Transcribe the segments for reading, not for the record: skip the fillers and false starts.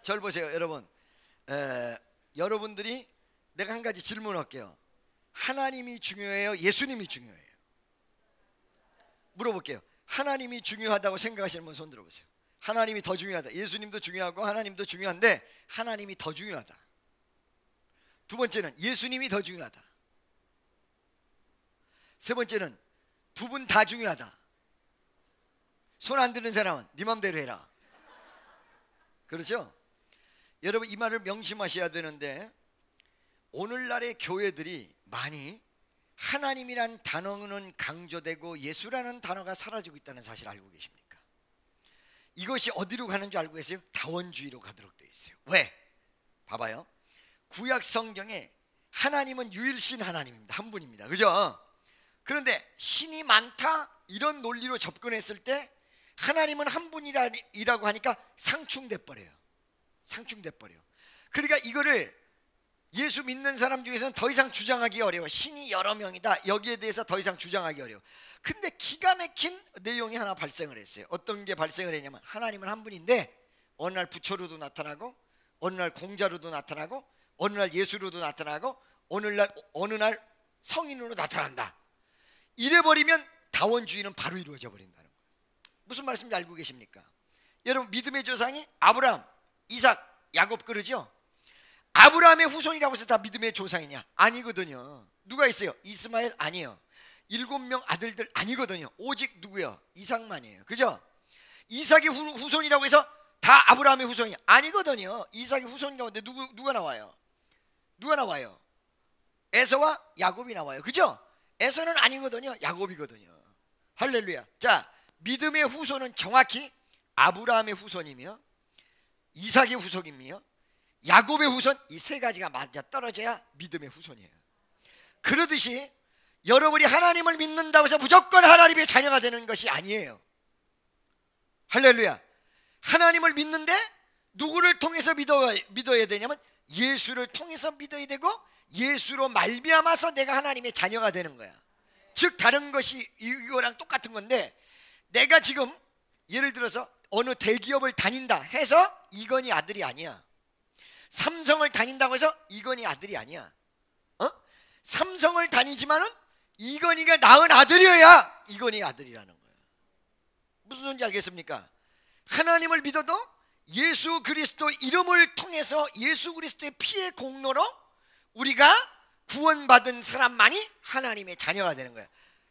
절 보세요, 여러분. 여러분들이 내가 한 가지 질문할게요. 하나님이 중요해요? 예수님이 중요해요? 물어볼게요. 하나님이 중요하다고 생각하시는 분 손 들어보세요. 하나님이 더 중요하다. 예수님도 중요하고 하나님도 중요한데 하나님이 더 중요하다. 두 번째는 예수님이 더 중요하다. 세 번째는 두 분 다 중요하다. 손 안 드는 사람은 네 맘대로 해라. 그렇죠? 여러분, 이 말을 명심하셔야 되는데 오늘날의 교회들이 많이 하나님이란 단어는 강조되고 예수라는 단어가 사라지고 있다는 사실 알고 계십니까? 이것이 어디로 가는 줄 알고 계세요? 다원주의로 가도록 되어 있어요. 왜? 봐봐요. 구약 성경에 하나님은 유일신 하나님입니다. 한 분입니다. 그죠? 그런데 신이 많다 이런 논리로 접근했을 때 하나님은 한 분이라고 하니까 상충돼 버려요. 상충돼 버려요. 그러니까 이거를 예수 믿는 사람 중에서는 더 이상 주장하기 어려워. 신이 여러 명이다. 여기에 대해서 더 이상 주장하기 어려워. 근데 기가 막힌 내용이 하나 발생을 했어요. 어떤 게 발생을 했냐면 하나님은 한 분인데 어느 날 부처로도 나타나고 어느 날 공자로도 나타나고 어느 날 예수로도 나타나고 어느 날 성인으로 나타난다. 이래버리면 다원주의는 바로 이루어져 버린다는 거예요. 무슨 말씀인지 알고 계십니까? 여러분, 믿음의 조상이 아브라함, 이삭, 야곱 그러죠? 아브라함의 후손이라고 해서 다 믿음의 조상이냐? 아니거든요. 누가 있어요? 이스마엘 아니에요. 7명 아들들 아니거든요. 오직 누구요? 이삭만이에요. 그죠? 이삭이 후손이라고 해서 다 아브라함의 후손이 아니거든요. 이삭의 후손 가운데 누가 나와요? 누가 나와요? 에서와 야곱이 나와요. 그죠? 에서는 아니거든요. 야곱이거든요. 할렐루야. 자, 믿음의 후손은 정확히 아브라함의 후손이며 이삭의 후손이며 야곱의 후손, 이 세 가지가 맞아 떨어져야 믿음의 후손이에요. 그러듯이 여러분이 하나님을 믿는다고 해서 무조건 하나님의 자녀가 되는 것이 아니에요. 할렐루야. 하나님을 믿는데 누구를 통해서 믿어야 되냐면 예수를 통해서 믿어야 되고 예수로 말미암아서 내가 하나님의 자녀가 되는 거야. 즉 다른 것이 이거랑 똑같은 건데, 내가 지금 예를 들어서 어느 대기업을 다닌다 해서 이건희 아들이 아니야. 삼성을 다닌다고 해서 이건희 아들이 아니야. 삼성을 다니지만은 이건희가 낳은 아들이어야 이건희 아들이라는 거야. 무슨 소리인지 알겠습니까? 하나님을 믿어도 예수 그리스도 이름을 통해서 예수 그리스도의 피의 공로로 우리가 구원받은 사람만이 하나님의 자녀가 되는 거야.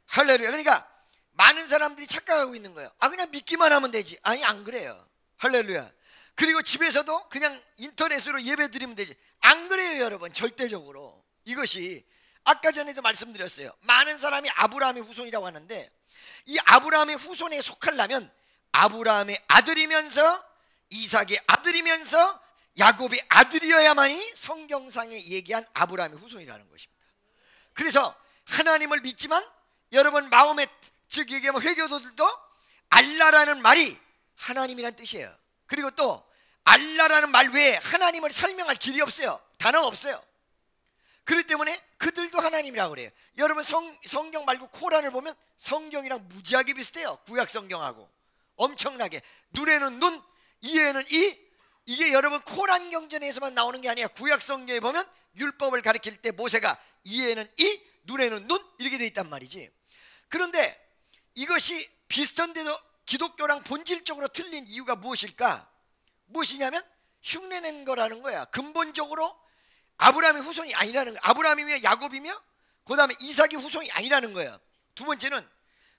할렐루야. 그러니까 많은 사람들이 착각하고 있는 거예요. 그냥 믿기만 하면 되지. 아니, 안 그래요. 할렐루야. 그리고 집에서도 그냥 인터넷으로 예배 드리면 되지. 안 그래요, 여러분. 절대적으로. 이것이 아까 전에도 말씀드렸어요. 많은 사람이 아브라함의 후손이라고 하는데 이 아브라함의 후손에 속하려면 아브라함의 아들이면서 이삭의 아들이면서 야곱의 아들이어야만이 성경상에 얘기한 아브라함의 후손이라는 것입니다. 그래서 하나님을 믿지만 여러분 마음에, 즉 얘기하면 회교도들도 알라라는 말이 하나님이란 뜻이에요. 그리고 또 알라라는 말 외에 하나님을 설명할 길이 없어요. 단어가 없어요. 그렇기 때문에 그들도 하나님이라고 그래요. 여러분 성경 말고 코란을 보면 성경이랑 무지하게 비슷해요. 구약 성경하고 엄청나게. 눈에는 눈, 이에는 이. 이게 여러분 코란 경전에서만 나오는 게 아니야. 구약 성경에 보면 율법을 가리킬 때 모세가 이에는 이, 눈에는 눈 이렇게 돼 있단 말이지. 그런데 이것이 비슷한데도 기독교랑 본질적으로 틀린 이유가 무엇일까? 무엇이냐면 흉내낸 거라는 거야. 근본적으로 아브라함의 후손이 아니라는 거야. 아브라함이며 야곱이며 그 다음에 이삭의 후손이 아니라는 거예요. 두 번째는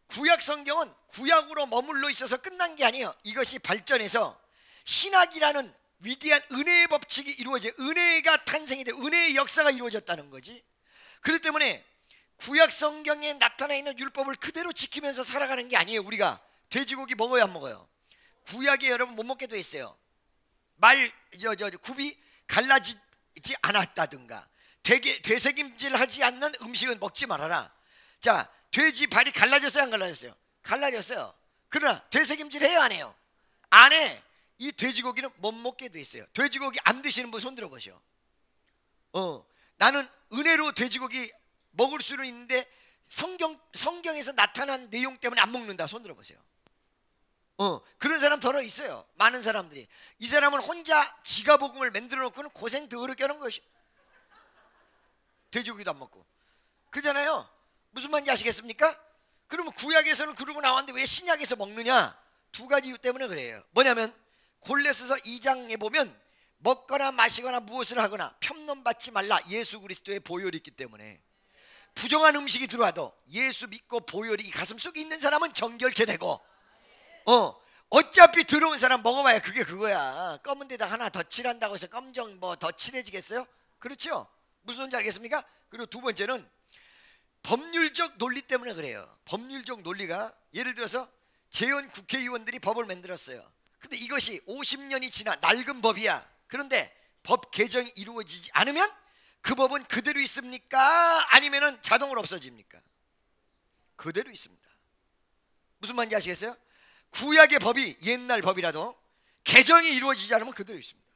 구약 성경은 구약으로 머물러 있어서 끝난 게 아니에요. 이것이 발전해서 신학이라는 위대한 은혜의 법칙이 이루어져, 은혜가 탄생이 돼, 은혜의 역사가 이루어졌다는 거지. 그렇기 때문에 구약 성경에 나타나 있는 율법을 그대로 지키면서 살아가는 게 아니에요. 우리가 돼지고기 먹어야 안 먹어요? 구약에 여러분 못 먹게 돼 있어요. 굽이 갈라지지 않았다든가 되새김질하지 않는 음식은 먹지 말아라. 자, 돼지 발이 갈라졌어요, 안 갈라졌어요? 갈라졌어요. 그러나 되새김질 해요, 안 해요? 안 해. 이 돼지고기는 못 먹게 돼 있어요. 돼지고기 안 드시는 분 손 들어보시오. 나는 은혜로 돼지고기 먹을 수는 있는데 성경에서 나타난 내용 때문에 안 먹는다. 손 들어보세요. 그런 사람 더러 있어요. 많은 사람들이. 이 사람은 혼자 지가 복음을 만들어 놓고는 고생 더럽게 하는 것이. 돼지고기도 안 먹고. 그잖아요. 무슨 말인지 아시겠습니까? 그러면 구약에서는 그러고 나왔는데 왜 신약에서 먹느냐? 두 가지 이유 때문에 그래요. 뭐냐면 골로새서 2장에 보면 먹거나 마시거나 무엇을 하거나 편론받지 말라. 예수 그리스도의 보혈이 있기 때문에. 부정한 음식이 들어와도 예수 믿고 보혈이 이 가슴 속에 있는 사람은 정결케 되고, 어차피 들어온 사람 먹어봐야 그게 그거야. 검은 데다 하나 더 칠한다고 해서 검정 뭐 더 칠해지겠어요? 그렇죠? 무슨 소리인지 알겠습니까? 그리고 두 번째는 법률적 논리 때문에 그래요. 법률적 논리가, 예를 들어서 재원 국회의원들이 법을 만들었어요. 근데 이것이 50년이 지나 낡은 법이야. 그런데 법 개정이 이루어지지 않으면 그 법은 그대로 있습니까? 아니면은 자동으로 없어집니까? 그대로 있습니다. 무슨 말인지 아시겠어요? 구약의 법이 옛날 법이라도 개정이 이루어지지 않으면 그대로 있습니다.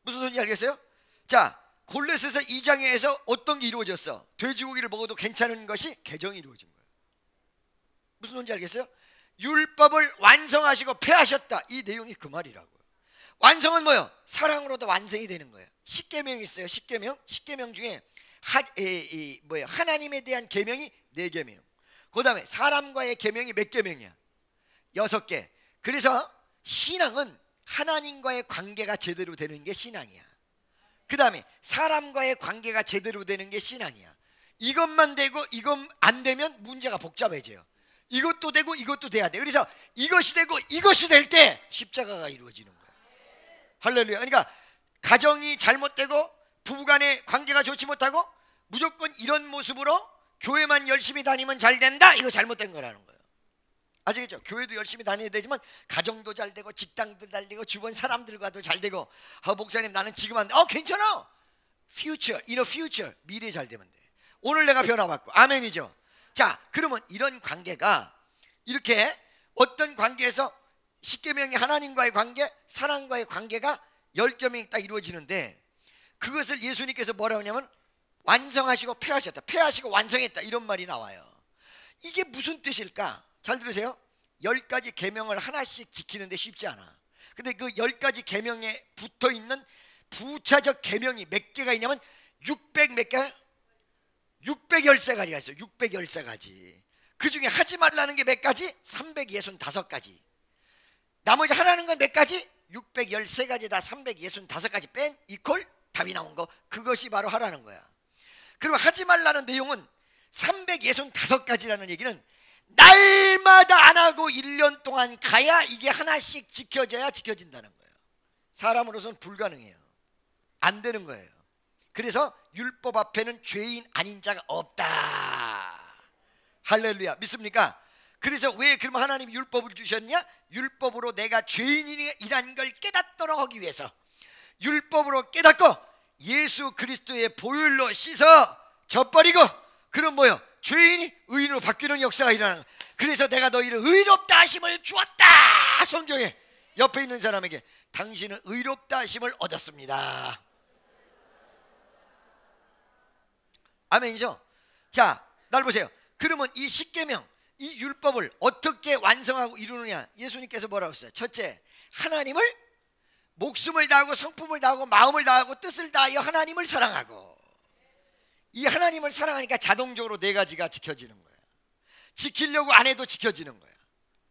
무슨 소리인지 알겠어요? 자, 골로새서 2장에서 어떤 게 이루어졌어? 돼지고기를 먹어도 괜찮은 것이 개정이 이루어진 거예요. 무슨 소리인지 알겠어요? 율법을 완성하시고 폐하셨다. 이 내용이 그 말이라고요. 완성은 뭐예요? 사랑으로도 완성이 되는 거예요. 십계명이 있어요. 십계명 중에 하나님에 대한 계명이 4계명. 그 다음에 사람과의 계명이 몇 계명이야? 6개. 그래서 신앙은 하나님과의 관계가 제대로 되는 게 신앙이야. 그 다음에 사람과의 관계가 제대로 되는 게 신앙이야. 이것만 되고 이것 안 되면 문제가 복잡해져요. 이것도 되고 이것도 돼야 돼. 그래서 이것이 되고 이것이 될 때 십자가가 이루어지는 거야. 할렐루야. 그러니까 가정이 잘못되고 부부간의 관계가 좋지 못하고 무조건 이런 모습으로 교회만 열심히 다니면 잘 된다. 이거 잘못된 거라는 거예요. 아시겠죠? 교회도 열심히 다녀야 되지만 가정도 잘 되고 직장도 잘 되고 주변 사람들과도 잘 되고, 목사님 나는 지금 안 돼. 괜찮아. future, in a future. 미래 잘 되면 돼. 오늘 내가 변화받고. 아멘이죠. 자, 그러면 이런 관계가 이렇게 어떤 관계에서 십계명이 하나님과의 관계, 사랑과의 관계가 10계명이 딱 이루어지는데, 그것을 예수님께서 뭐라고 하냐면 완성하시고 폐하셨다. 폐하시고 완성했다. 이런 말이 나와요. 이게 무슨 뜻일까? 잘 들으세요. 10가지 계명을 하나씩 지키는데 쉽지 않아. 근데 그 10가지 계명에 붙어있는 부차적 계명이 몇 개가 있냐면 600 몇 개? 613가지가 있어요. 613가지. 그 중에 하지 말라는 게 몇 가지? 365가지. 나머지 하라는 건 몇 가지? 613가지다 365가지 뺀 이퀄 답이 나온 거. 그것이 바로 하라는 거야. 그리고 하지 말라는 내용은 365가지라는 얘기는 날마다 안 하고 1년 동안 가야 이게 하나씩 지켜져야 지켜진다는 거예요. 사람으로서는 불가능해요. 안 되는 거예요. 그래서 율법 앞에는 죄인 아닌 자가 없다. 할렐루야. 믿습니까? 그래서 왜 그러면 하나님이 율법을 주셨냐? 율법으로 내가 죄인이라는 걸 깨닫도록 하기 위해서. 율법으로 깨닫고 예수 그리스도의 보혈로 씻어 져버리고, 그럼 뭐요? 죄인이 의인으로 바뀌는 역사가 일어나는 거예요. 그래서 내가 너희를 의롭다 하심을 주었다. 성경에 옆에 있는 사람에게 당신은 의롭다 하심을 얻었습니다. 아멘이죠? 자, 날 보세요. 그러면 이 십계명, 이 율법을 어떻게 완성하고 이루느냐? 예수님께서 뭐라고 했어요? 첫째, 하나님을 목숨을 다하고 성품을 다하고 마음을 다하고 뜻을 다하여 하나님을 사랑하고. 이 하나님을 사랑하니까 자동적으로 4가지가 지켜지는 거야. 지키려고 안 해도 지켜지는 거야.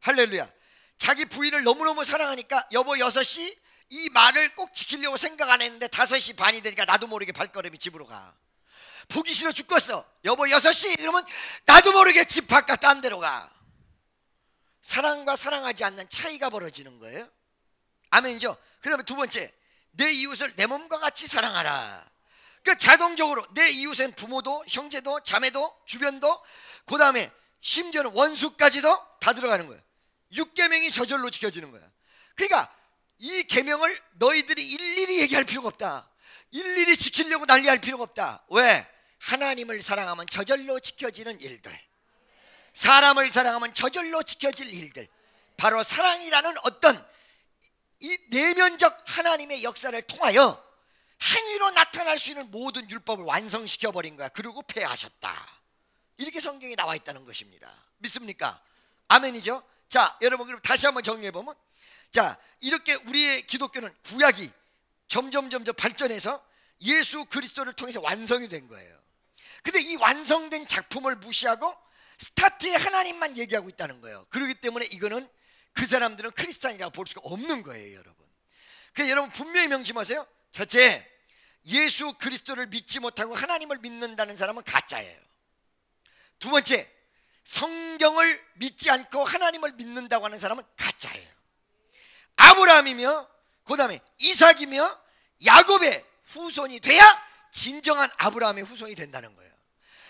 할렐루야. 자기 부인을 너무너무 사랑하니까 여보 6시 이 말을 꼭 지키려고 생각 안 했는데 5시 반이 되니까 나도 모르게 발걸음이 집으로 가. 보기 싫어 죽겠어. 여보 6시 이러면 나도 모르게 집 바깥 딴 데로 가. 사랑과 사랑하지 않는 차이가 벌어지는 거예요. 아멘이죠. 그 다음에 두 번째, 내 이웃을 내 몸과 같이 사랑하라. 그 자동적으로 내 이웃은 부모도 형제도 자매도 주변도 그 다음에 심지어는 원수까지도 다 들어가는 거예요. 6계명이 저절로 지켜지는 거야. 그러니까 이 계명을 너희들이 일일이 얘기할 필요가 없다. 일일이 지키려고 난리할 필요가 없다. 왜? 하나님을 사랑하면 저절로 지켜지는 일들, 사람을 사랑하면 저절로 지켜질 일들, 바로 사랑이라는 어떤 이 내면적 하나님의 역사를 통하여 행위로 나타날 수 있는 모든 율법을 완성시켜버린 거야. 그리고 폐하셨다. 이렇게 성경에 나와 있다는 것입니다. 믿습니까? 아멘이죠? 자, 여러분 그럼 다시 한번 정리해 보면, 자, 이렇게 우리의 기독교는 구약이 점점 발전해서 예수 그리스도를 통해서 완성이 된 거예요. 근데 이 완성된 작품을 무시하고 스타트에 하나님만 얘기하고 있다는 거예요. 그렇기 때문에 이거는 그 사람들은 크리스찬이라고 볼 수가 없는 거예요, 여러분. 그래서 여러분 분명히 명심하세요. 첫째, 예수 그리스도를 믿지 못하고 하나님을 믿는다는 사람은 가짜예요. 두 번째, 성경을 믿지 않고 하나님을 믿는다고 하는 사람은 가짜예요. 아브라함이며 그 다음에 이삭이며 야곱의 후손이 돼야 진정한 아브라함의 후손이 된다는 거예요.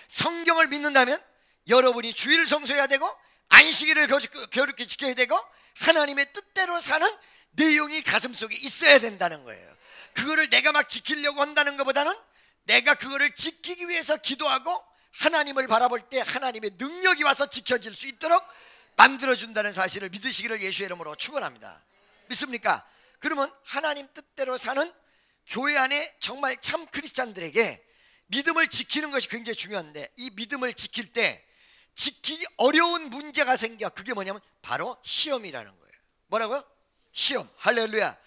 성경을 믿는다면 여러분이 주일을 성수해야 되고 안식일을 거룩히 지켜야 되고 하나님의 뜻대로 사는 내용이 가슴속에 있어야 된다는 거예요. 그거를 내가 막 지키려고 한다는 것보다는 내가 그거를 지키기 위해서 기도하고 하나님을 바라볼 때 하나님의 능력이 와서 지켜질 수 있도록 만들어준다는 사실을 믿으시기를 예수의 이름으로 축원합니다. 믿습니까? 그러면 하나님 뜻대로 사는 교회 안에 정말 참 크리스찬들에게 믿음을 지키는 것이 굉장히 중요한데, 이 믿음을 지킬 때 지키기 어려운 문제가 생겨. 그게 뭐냐면 바로 시험이라는 거예요. 뭐라고요? 시험. 할렐루야.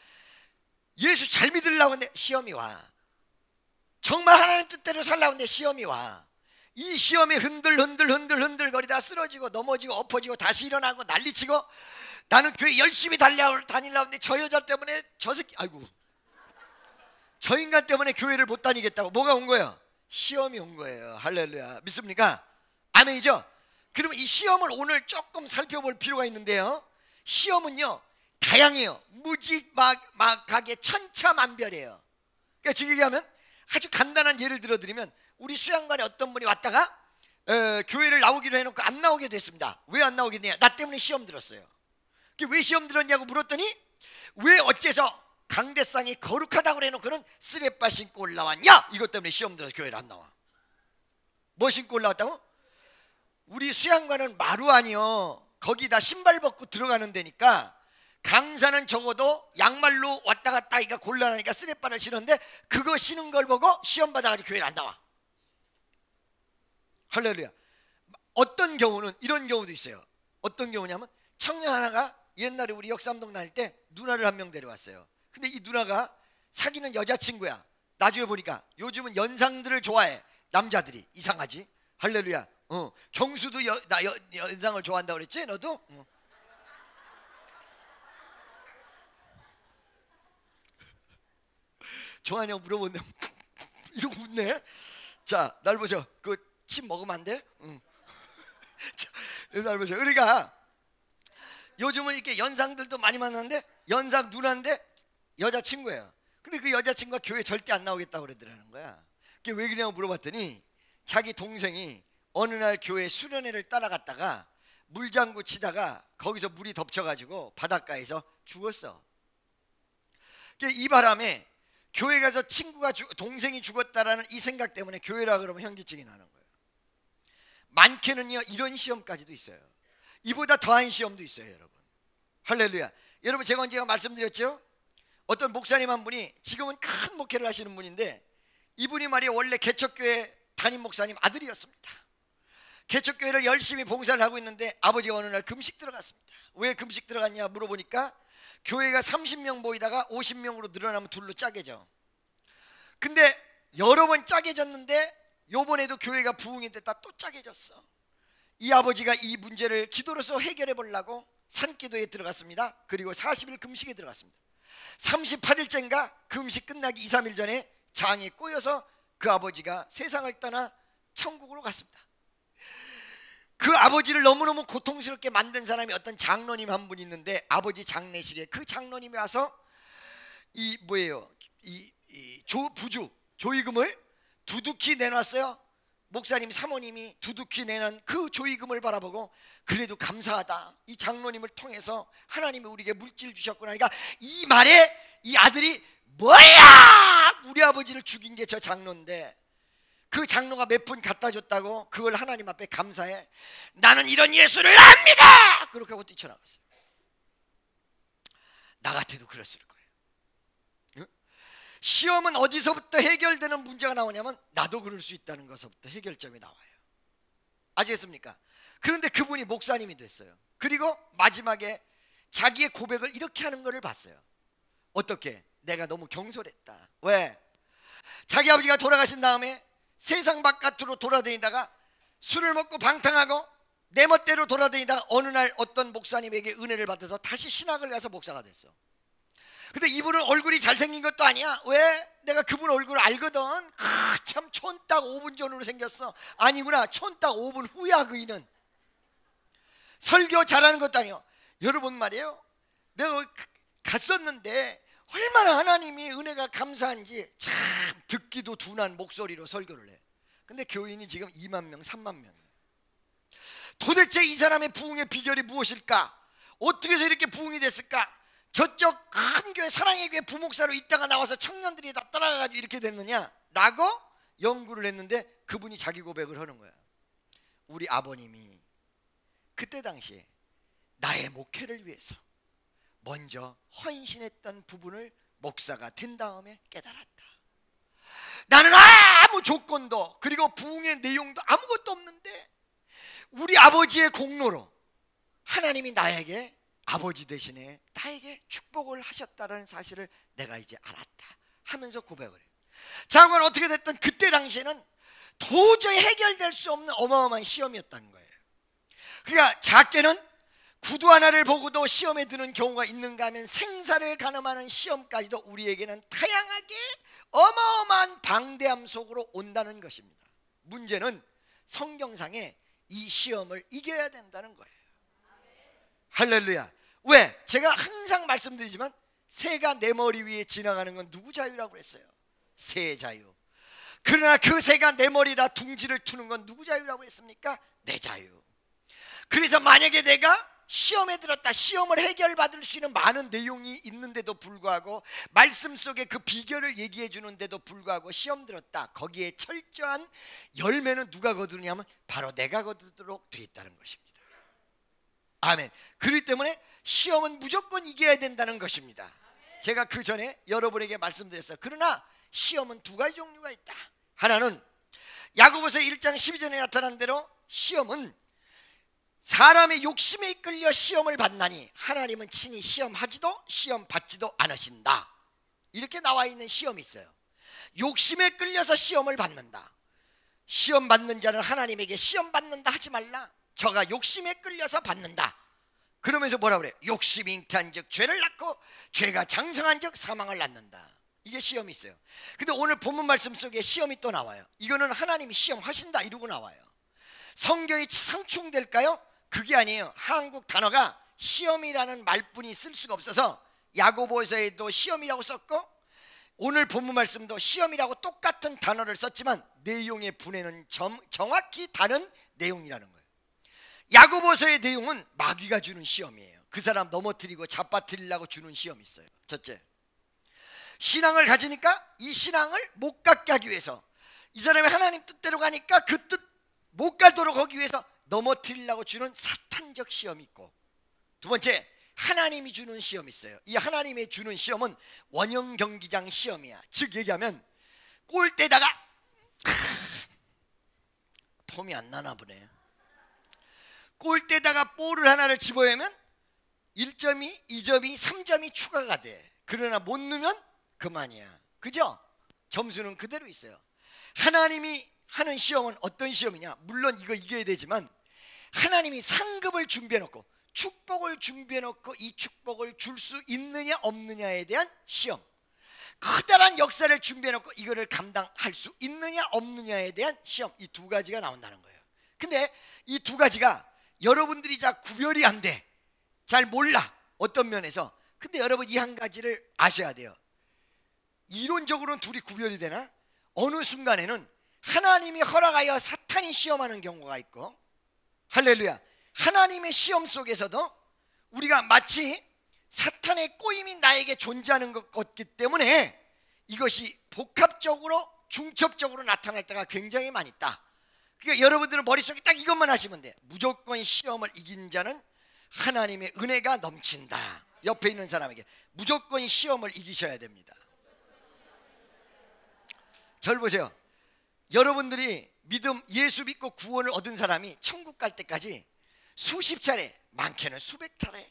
예수 잘 믿으려고 하는데 시험이 와. 정말 하나님 뜻대로 살려고 하는데 시험이 와. 이 시험에 흔들거리다 쓰러지고 넘어지고 엎어지고 다시 일어나고 난리치고, 나는 교회 열심히 다니려고 하는데 저 여자 때문에 저 새끼, 아이고, 저 인간 때문에 교회를 못 다니겠다고. 뭐가 온 거예요? 시험이 온 거예요. 할렐루야. 믿습니까? 아멘이죠? 그러면 이 시험을 오늘 조금 살펴볼 필요가 있는데요, 시험은요 다양해요. 무지막하게 천차만별이에요. 그러니까 즉 얘기하면 아주 간단한 예를 들어드리면, 우리 수양관에 어떤 분이 왔다가 교회를 나오기로 해놓고 안 나오게 됐습니다. 왜 안 나오게 됐냐? 나 때문에 시험 들었어요. 왜 시험 들었냐고 물었더니, 왜 어째서 강대상이 거룩하다고 해놓고는 쓰레빠 신고 올라왔냐? 이것 때문에 시험 들어서 교회를 안 나와. 뭐 신고 올라왔다고? 우리 수양관은 마루 아니요, 거기다 신발 벗고 들어가는 데니까 강사는 적어도 양말로 왔다 갔다 하기가 곤란하니까 쓰레빠를 신었는데, 그거 신은 걸 보고 시험 받아가지고 교회를 안 나와. 할렐루야. 어떤 경우는 이런 경우도 있어요. 어떤 경우냐면, 청년 하나가 옛날에 우리 역삼동 다닐 때 누나를 한 명 데려왔어요. 근데 이 누나가 사귀는 여자친구야. 나중에 보니까 요즘은 연상들을 좋아해, 남자들이. 이상하지? 할렐루야. 경수도 연상을 좋아한다고 그랬지? 너도? 좋아하냐고 물어보는데 이러고 웃네. 자, 날 보세요. 그 침 먹으면 안 돼? 자, 날 보세요. 그러니까 요즘은 이렇게 연상들도 많이 만나는데, 연상 누나인데 여자친구예요. 근데 그 여자친구가 교회 절대 안 나오겠다고 그러더라는 거야. 그게 왜 그러냐고 물어봤더니, 자기 동생이 어느 날 교회 수련회를 따라갔다가 물장구 치다가 거기서 물이 덮쳐가지고 바닷가에서 죽었어. 이 바람에 교회 가서 동생이 죽었다라는 이 생각 때문에 교회라 그러면 현기증이 나는 거예요. 많게는요 이런 시험까지도 있어요. 이보다 더한 시험도 있어요, 여러분. 할렐루야. 여러분, 제가 언제가 말씀드렸죠? 어떤 목사님 한 분이, 지금은 큰 목회를 하시는 분인데, 이분이 말이에요 원래 개척교회 담임 목사님 아들이었습니다. 개척교회를 열심히 봉사를 하고 있는데 아버지가 어느 날 금식 들어갔습니다. 왜 금식 들어갔냐 물어보니까, 교회가 30명 모이다가 50명으로 늘어나면 둘로 짜게져. 근데 여러 번 짜게졌는데 요번에도 교회가 부흥이 됐다 또 짜게졌어. 이 아버지가 이 문제를 기도로서 해결해 보려고 산기도에 들어갔습니다. 그리고 40일 금식에 들어갔습니다. 38일째인가 금식 끝나기 2, 3일 전에 장이 꼬여서 그 아버지가 세상을 떠나 천국으로 갔습니다. 그 아버지를 너무너무 고통스럽게 만든 사람이 어떤 장로님 한 분 있는데, 아버지 장례식에 그 장로님이 와서 이 조의금을 두둑히 내놨어요. 목사님 사모님이 두둑히 내는 그 조의금을 바라보고, 그래도 감사하다, 이 장로님을 통해서 하나님이 우리에게 물질 주셨구나. 그러니까 이 말에 이 아들이, 뭐야, 우리 아버지를 죽인 게 저 장로인데 그 장로가 몇 푼 갖다 줬다고 그걸 하나님 앞에 감사해. 나는 이런 예수를 압니다. 그렇게 하고 뛰쳐나갔어요. 나 같아도 그랬을 거예요. 시험은 어디서부터 해결되는 문제가 나오냐면, 나도 그럴 수 있다는 것부터 해결점이 나와요. 아시겠습니까? 그런데 그분이 목사님이 됐어요. 그리고 마지막에 자기의 고백을 이렇게 하는 것을 봤어요. 어떻게? 내가 너무 경솔했다. 왜? 자기 아버지가 돌아가신 다음에 세상 바깥으로 돌아다니다가 술을 먹고 방탕하고 내 멋대로 돌아다니다가 어느 날 어떤 목사님에게 은혜를 받아서 다시 신학을 가서 목사가 됐어. 근데 이분은 얼굴이 잘생긴 것도 아니야. 왜? 내가 그분 얼굴을 알거든. 참 촌딱 5분 전으로 생겼어. 아니구나, 촌딱 5분 후야. 그이는 설교 잘하는 것도 아니요. 여러분 말이에요, 내가 갔었는데 얼마나 하나님이 은혜가 감사한지 참 듣기도 둔한 목소리로 설교를 해. 근데 교인이 지금 2만 명 3만 명이에요. 도대체 이 사람의 부흥의 비결이 무엇일까? 어떻게 해서 이렇게 부흥이 됐을까? 저쪽 큰 교회 사랑의 교회 부목사로 있다가 나와서 청년들이 다 따라가가지고 이렇게 됐느냐? 라고 연구를 했는데 그분이 자기 고백을 하는 거야. 우리 아버님이 그때 당시에 나의 목회를 위해서 먼저 헌신했던 부분을 목사가 된 다음에 깨달았다. 나는 아무 조건도 그리고 부흥의 내용도 아무것도 없는데 우리 아버지의 공로로 하나님이 나에게 아버지 대신에 나에게 축복을 하셨다는 사실을 내가 이제 알았다 하면서 고백을 해요. 자, 그건 어떻게 됐든 그때 당시에는 도저히 해결될 수 없는 어마어마한 시험이었다는 거예요. 그러니까 작게는 구두 하나를 보고도 시험에 드는 경우가 있는가 하면 생사를 가늠하는 시험까지도 우리에게는 다양하게 어마어마한 방대함 속으로 온다는 것입니다. 문제는 성경상에 이 시험을 이겨야 된다는 거예요. 할렐루야. 왜? 제가 항상 말씀드리지만 새가 내 머리 위에 지나가는 건 누구 자유라고 그랬어요? 새의 자유. 그러나 그 새가 내 머리에다 둥지를 트는 건 누구 자유라고 했습니까? 내 자유. 그래서 만약에 내가 시험에 들었다, 시험을 해결받을 수 있는 많은 내용이 있는데도 불구하고 말씀 속에 그 비결을 얘기해 주는데도 불구하고 시험 들었다, 거기에 철저한 열매는 누가 거두느냐면 바로 내가 거두도록 되어 있다는 것입니다. 아멘. 그렇기 때문에 시험은 무조건 이겨야 된다는 것입니다. 제가 그 전에 여러분에게 말씀드렸어요. 그러나 시험은 두 가지 종류가 있다. 하나는 야고보서 1장 12절에 나타난 대로 시험은 사람의 욕심에 이끌려 시험을 받나니 하나님은 친히 시험하지도 시험 받지도 않으신다. 이렇게 나와 있는 시험이 있어요. 욕심에 끌려서 시험을 받는다. 시험 받는 자는 하나님에게 시험 받는다 하지 말라. 저가 욕심에 끌려서 받는다. 그러면서 뭐라 그래? 욕심이 잉태한 즉 죄를 낳고 죄가 장성한 즉 사망을 낳는다. 이게 시험이 있어요. 근데 오늘 본문 말씀 속에 시험이 또 나와요. 이거는 하나님이 시험하신다 이러고 나와요. 성경이 상충될까요? 그게 아니에요. 한국 단어가 시험이라는 말뿐이 쓸 수가 없어서 야고보서에도 시험이라고 썼고 오늘 본문 말씀도 시험이라고 똑같은 단어를 썼지만 내용의 분해는 정확히 다른 내용이라는 거예요. 야고보서의 내용은 마귀가 주는 시험이에요. 그 사람 넘어뜨리고 잡아뜨리려고 주는 시험이 있어요. 첫째, 신앙을 가지니까 이 신앙을 못 갖게 하기 위해서 이 사람이 하나님 뜻대로 가니까 그 뜻 못 가도록 하기 위해서 넘어뜨리려고 주는 사탄적 시험이 있고, 두 번째, 하나님이 주는 시험이 있어요. 이 하나님이 주는 시험은 원형 경기장 시험이야. 즉 얘기하면 골대다가 폼이 안 나나 보네. 골대다가 볼을 하나를 집어야면 1점이, 2점이, 3점이 추가가 돼. 그러나 못 넣으면 그만이야. 그죠? 점수는 그대로 있어요. 하나님이 하는 시험은 어떤 시험이냐? 물론 이거 이겨야 되지만 하나님이 상급을 준비해놓고 축복을 준비해놓고 이 축복을 줄 수 있느냐 없느냐에 대한 시험, 커다란 역사를 준비해놓고 이거를 감당할 수 있느냐 없느냐에 대한 시험, 이 두 가지가 나온다는 거예요. 근데 이 두 가지가 여러분들이 잘 구별이 안 돼. 잘 몰라. 어떤 면에서. 근데 여러분 이 한 가지를 아셔야 돼요. 이론적으로는 둘이 구별이 되나? 어느 순간에는 하나님이 허락하여 사탄이 시험하는 경우가 있고, 할렐루야, 하나님의 시험 속에서도 우리가 마치 사탄의 꼬임이 나에게 존재하는 것 같기 때문에 이것이 복합적으로 중첩적으로 나타날 때가 굉장히 많이 있다. 그러니까 여러분들은 머릿속에 딱 이것만 하시면 돼. 무조건 시험을 이긴 자는 하나님의 은혜가 넘친다. 옆에 있는 사람에게 무조건 시험을 이기셔야 됩니다. 절 보세요. 여러분들이 믿음 예수 믿고 구원을 얻은 사람이 천국 갈 때까지 수십 차례, 많게는 수백 차례,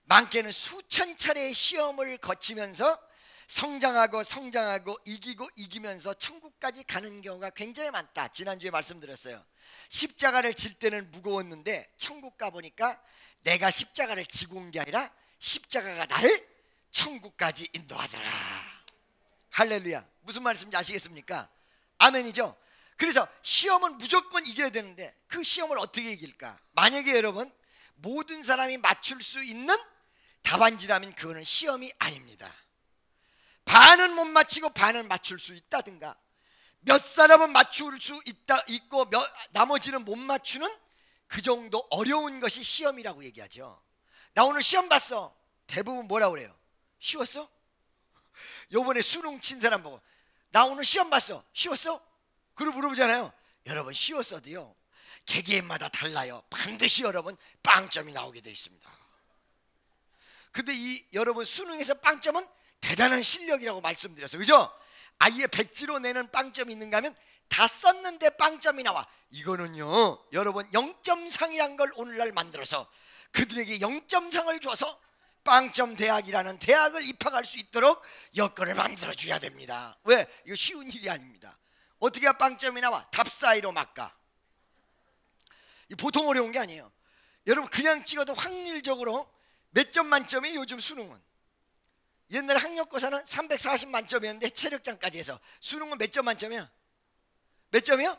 많게는 수천 차례의 시험을 거치면서 성장하고 이기고 이기면서 천국까지 가는 경우가 굉장히 많다. 지난주에 말씀드렸어요. 십자가를 질 때는 무거웠는데 천국 가보니까 내가 십자가를 지고 온 게 아니라 십자가가 나를 천국까지 인도하더라. 할렐루야. 무슨 말씀인지 아시겠습니까? 아멘이죠. 그래서 시험은 무조건 이겨야 되는데 그 시험을 어떻게 이길까? 만약에 여러분 모든 사람이 맞출 수 있는 답안지라면 그거는 시험이 아닙니다. 반은 못 맞히고 반은 맞출 수 있다든가, 몇 사람은 맞출 수 있고 나머지는 못 맞추는 그 정도 어려운 것이 시험이라고 얘기하죠. 나 오늘 시험 봤어. 대부분 뭐라고 그래요? 쉬웠어? 요번에 수능 친 사람 보고 나 오늘 시험 봤어. 쉬웠어? 그리고 물어보잖아요. 여러분 쉬웠어도요, 개개인마다 달라요. 반드시 여러분 빵점이 나오게 되어 있습니다. 근데 이 여러분 수능에서 빵점은 대단한 실력이라고 말씀드렸어요. 그죠? 아예 백지로 내는 빵점이 있는가 하면 다 썼는데 빵점이 나와. 이거는요 여러분 0점상이란 걸 오늘날 만들어서 그들에게 0점상을 줘서 빵점 대학이라는 대학을 입학할 수 있도록 여건을 만들어 줘야 됩니다. 왜? 이거 쉬운 일이 아닙니다. 어떻게 해야 빵점이 나와? 답 사이로 막가. 보통 어려운 게 아니에요. 여러분 그냥 찍어도 확률적으로 몇 점 만점이 요즘 수능은. 옛날에 학력고사는 340 만점이었는데 체력장까지 해서 수능은 몇 점 만점이야? 몇 점이요?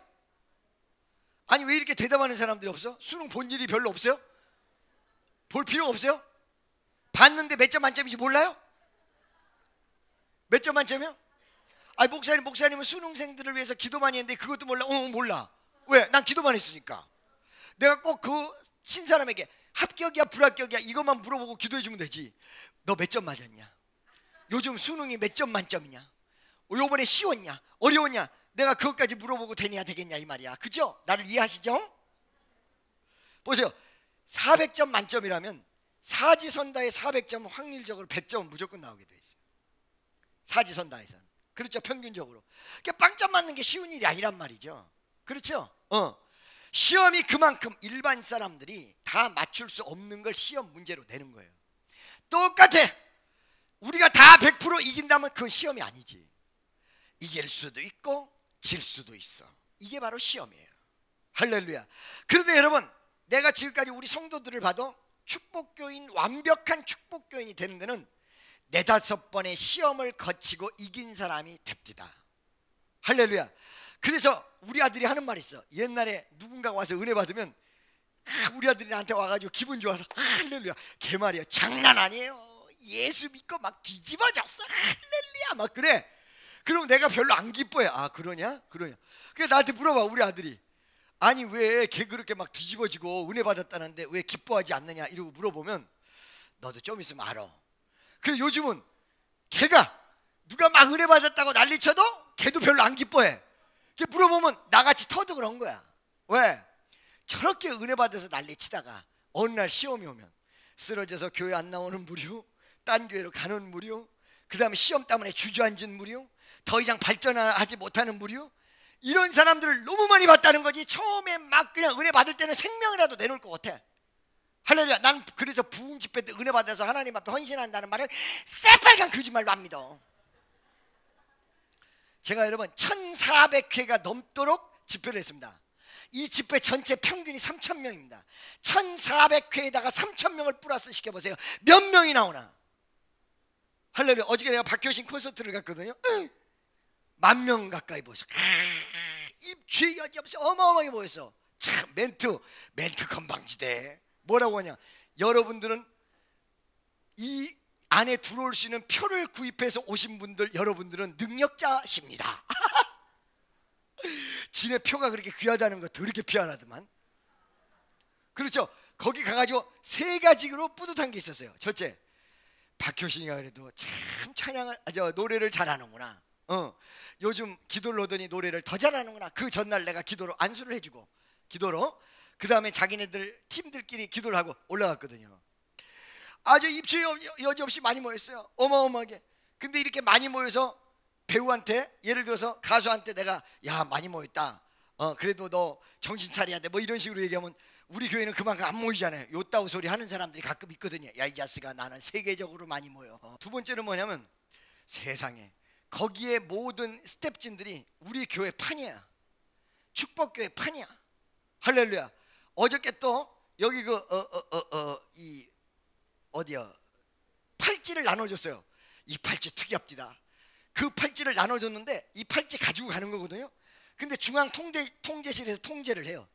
아니 왜 이렇게 대답하는 사람들이 없어? 수능 본 일이 별로 없어요? 볼 필요가 없어요? 봤는데 몇 점 만점인지 몰라요? 몇 점 만점이요? 아니 목사님은 수능생들을 위해서 기도만 했는데 그것도 몰라? 몰라. 왜? 난 기도만 했으니까. 내가 꼭 그 친 사람에게 합격이야 불합격이야 이것만 물어보고 기도해 주면 되지. 너 몇 점 맞았냐? 요즘 수능이 몇 점 만점이냐? 요번에 쉬웠냐? 어려웠냐? 내가 그것까지 물어보고 되겠냐 이 말이야. 그죠? 나를 이해하시죠? 보세요. 400점 만점이라면 사지선다의 400점은 확률적으로 100점은 무조건 나오게 돼 있어요. 사지선다에서는. 그렇죠? 평균적으로. 그러니까 빵점 맞는 게 쉬운 일이 아니란 말이죠. 그렇죠? 시험이 그만큼 일반 사람들이 다 맞출 수 없는 걸 시험 문제로 내는 거예요. 똑같아. 우리가 다 100% 이긴다면 그건 시험이 아니지. 이길 수도 있고 질 수도 있어. 이게 바로 시험이에요. 할렐루야. 그런데 여러분 내가 지금까지 우리 성도들을 봐도 축복교인, 완벽한 축복교인이 되는 데는 4-5번의 시험을 거치고 이긴 사람이 됩니다. 할렐루야. 그래서 우리 아들이 하는 말이 있어. 옛날에 누군가가 와서 은혜 받으면 우리 아들이 나한테 와가지고 기분 좋아서 할렐루야 걔 말이야 장난 아니에요. 예수 믿고 막 뒤집어졌어. 할렐루야 막 그래. 그럼 내가 별로 안 기뻐해. 아 그러냐? 그러냐. 그래 나한테 물어봐 우리 아들이. 아니 왜 걔 그렇게 막 뒤집어지고 은혜 받았다는데 왜 기뻐하지 않느냐 이러고 물어보면 너도 좀 있으면 알아. 그래 요즘은 걔가 누가 막 은혜 받았다고 난리쳐도 걔도 별로 안 기뻐해. 걔 물어보면 나같이 터득 그런 거야. 왜? 저렇게 은혜 받아서 난리치다가 어느 날 시험이 오면 쓰러져서 교회 안 나오는 무료, 딴 교회로 가는 무료, 그 다음에 시험 때문에 주저앉은 무료, 더 이상 발전하지 못하는 무료, 이런 사람들을 너무 많이 봤다는 거지. 처음에 막 그냥 은혜 받을 때는 생명이라도 내놓을 것 같아. 할렐루야. 난 그래서 부흥 집회 때 은혜 받아서 하나님 앞에 헌신한다는 말을 새빨간 거짓말로 안 믿어. 제가 여러분 1400회가 넘도록 집회를 했습니다. 이 집회 전체 평균이 3000명입니다 1400회에다가 3000명을 플러스 시켜보세요. 몇 명이 나오나? 할렐루야. 어저께 내가 박효신 콘서트를 갔거든요. 10,000명 가까이 모였어. 입주의 여지없이 어마어마하게 모였어. 참 멘트 건방지대. 뭐라고 하냐? 여러분들은 이 안에 들어올 수 있는 표를 구입해서 오신 분들, 여러분들은 능력자십니다. 지네 표가 그렇게 귀하다는 거 더럽게 피하나더만. 그렇죠? 거기 가가지고 3가지로 뿌듯한 게 있었어요. 첫째, 박효신이가 그래도 참 찬양을 노래를 잘하는구나. 요즘 기도를 오더니 노래를 더 잘하는구나. 그 전날 내가 기도로 안수를 해주고 기도로 그 다음에 자기네들 팀들끼리 기도를 하고 올라갔거든요. 아주 입추의 여지없이 많이 모였어요. 어마어마하게. 근데 이렇게 많이 모여서 배우한테, 예를 들어서 가수한테 내가 야 많이 모였다, 그래도 너 정신 차려야 돼 뭐 이런 식으로 얘기하면 우리 교회는 그만큼 안 모이잖아요. 요따우 소리 하는 사람들이 가끔 있거든요. 야 이 자식아 나는 세계적으로 많이 모여. 두 번째는 뭐냐면 세상에 거기에 모든 스텝진들이 우리 교회 판이야. 축복교회 판이야. 할렐루야. 어저께 또 여기 이 어디야 팔찌를 나눠줬어요. 이 팔찌 특이합디다. 그 팔찌를 나눠줬는데 이 팔찌 가지고 가는 거거든요. 근데 중앙 통제실에서 통제를 해요.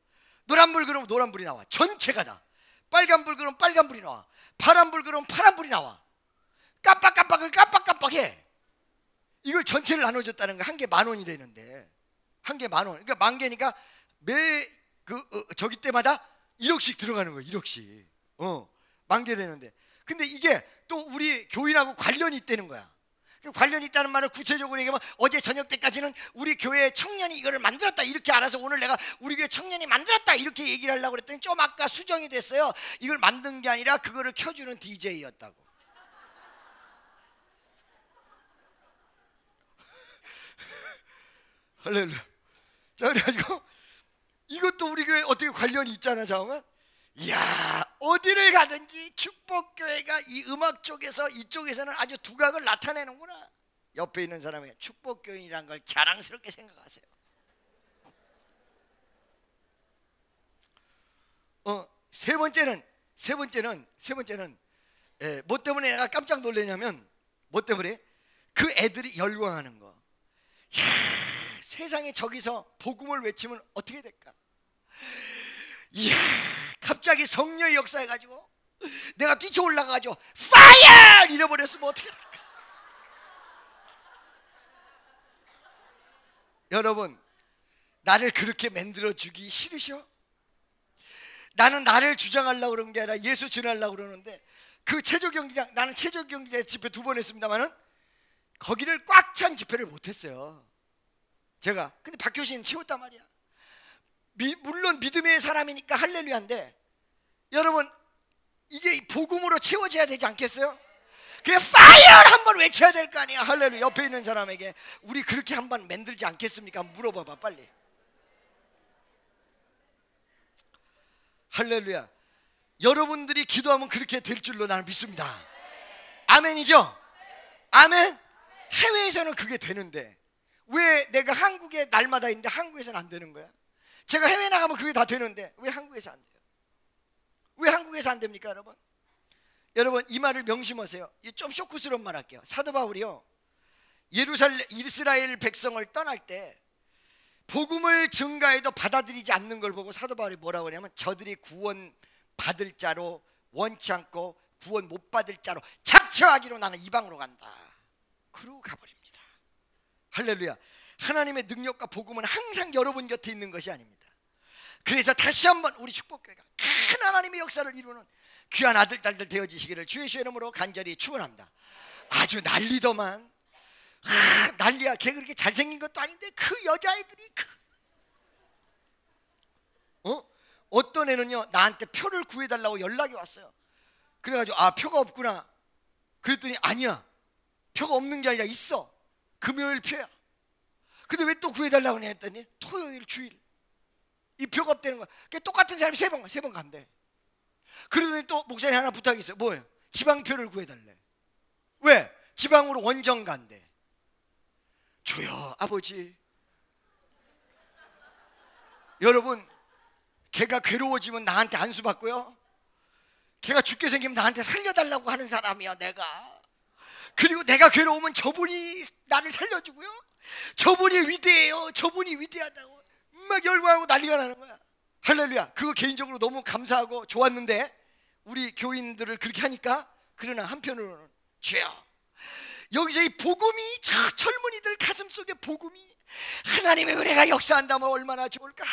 노란불 그러면 노란불이 나와. 전체가 다. 빨간불 그러면 빨간불이 나와. 파란불 그러면 파란불이 나와. 깜빡깜빡해. 이걸 전체를 나눠줬다는 거. 한 개 10,000원이라는데 한 개 10,000원. 그러니까 10,000개니까 매 저기 때마다 1억씩 들어가는 거예요. 1억씩 10,000개라는데 근데 이게 또 우리 교인하고 관련이 있다는 거야. 관련이 있다는 말을 구체적으로 얘기하면 어제 저녁 때까지는 우리 교회 청년이 이거를 만들었다 이렇게 알아서 오늘 내가 우리 교회 청년이 만들었다 이렇게 얘기를 하려고 그랬더니 좀 아까 수정이 됐어요. 이걸 만든 게 아니라 그거를 켜주는 DJ였다고. 할렐루야. 자 그래가지고 이것도 우리 교회 어떻게 관련이 있잖아. 잠깐만. 이야 어디를 가든지 축복교회가 이 음악 쪽에서 이쪽에서는 아주 두각을 나타내는구나. 옆에 있는 사람에게 축복교인이란 걸 자랑스럽게 생각하세요. 세 번째는 뭐 때문에 내가 깜짝 놀라냐면 뭐 때문에 그 애들이 열광하는 거. 이야, 세상에 저기서 복음을 외치면 어떻게 될까? 이야 갑자기 성령의 역사해가지고 내가 뛰쳐 올라가가지고 파이어! 잃어버렸으면 어떻게 될까? 여러분 나를 그렇게 만들어주기 싫으셔? 나는 나를 주장하려고 그러는 게 아니라 예수 전하려고 그러는데 그 체조경기장 나는 체조경기장 집회 2번 했습니다마는 거기를 꽉 찬 집회를 못했어요 제가. 근데 박 교수님 채웠단 말이야. 물론 믿음의 사람이니까 할렐루야인데 여러분 이게 복음으로 채워져야 되지 않겠어요? 그래 파이어 한번 외쳐야 될 거 아니야. 할렐루야. 옆에 있는 사람에게 우리 그렇게 한번 만들지 않겠습니까? 물어봐봐 빨리. 할렐루야. 여러분들이 기도하면 그렇게 될 줄로 나는 믿습니다. 아멘이죠? 아멘. 해외에서는 그게 되는데 왜 내가 한국에 날마다 있는데 한국에서는 안 되는 거야? 제가 해외 나가면 그게 다 되는데 왜 한국에서 안 돼요? 왜 한국에서 안 됩니까 여러분? 여러분 이 말을 명심하세요. 좀 쇼크스러운 말 할게요. 사도 바울이요 이스라엘 백성을 떠날 때 복음을 증가해도 받아들이지 않는 걸 보고 사도 바울이 뭐라고 하냐면 저들이 구원 받을 자로 원치 않고 구원 못 받을 자로 작정하기로 나는 이방으로 간다. 그러고 가버립니다. 할렐루야. 하나님의 능력과 복음은 항상 여러분 곁에 있는 것이 아닙니다. 그래서 다시 한번 우리 축복교회가 큰 하나님의 역사를 이루는 귀한 아들 딸들 되어지시기를 주의 이름으로 간절히 축원합니다. 아주 난리더만. 난리야. 걔 그렇게 잘생긴 것도 아닌데 그 여자애들이 어떤 애는요 나한테 표를 구해달라고 연락이 왔어요. 그래가지고 표가 없구나. 그랬더니 아니야 표가 없는 게 아니라 있어. 금요일 표야. 근데 왜 또 구해달라고 했더니 토요일 주일 이 표가 없다는 거야. 똑같은 사람이 세 번 간대. 그러더니 또 목사님 하나 부탁이 있어요. 뭐예요? 지방표를 구해달래. 왜? 지방으로 원정 간대. 주여 아버지. 여러분 걔가 괴로워지면 나한테 안수 받고요 걔가 죽게 생기면 나한테 살려달라고 하는 사람이야 내가. 그리고 내가 괴로우면 저분이 나를 살려주고요 저분이 위대해요. 저분이 위대하다고 막 열광하고 난리가 나는 거야. 할렐루야. 그거 개인적으로 너무 감사하고 좋았는데 우리 교인들을 그렇게 하니까 그러나 한편으로는 주여 여기서 이 복음이 저 젊은이들 가슴속에 복음이 하나님의 은혜가 역사한다면 얼마나 좋을까.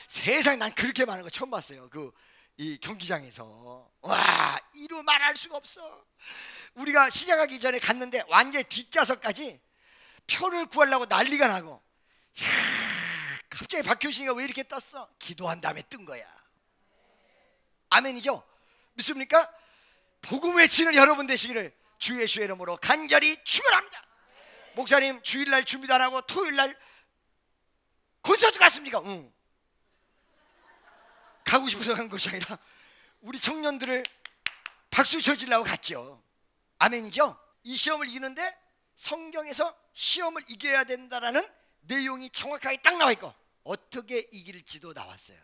세상에 난 그렇게 많은 거 처음 봤어요. 이 경기장에서. 와 이루 말할 수가 없어. 우리가 시작하기 전에 갔는데 완전히 뒷좌석까지 표를 구하려고 난리가 나고 이야, 갑자기 박효신이가 왜 이렇게 떴어? 기도한 다음에 뜬 거야. 아멘이죠? 믿습니까? 복음 외치는 여러분 되시기를 주의 이름으로 간절히 축원합니다. 목사님 주일날 준비도 안 하고 토요일날 콘서트 갔습니까? 응. 가고 싶어서 간 것이 아니라 우리 청년들을 박수 쳐주려고 갔죠. 아멘이죠? 이 시험을 이기는데 성경에서 시험을 이겨야 된다라는 내용이 정확하게 딱 나와 있고 어떻게 이길지도 나왔어요.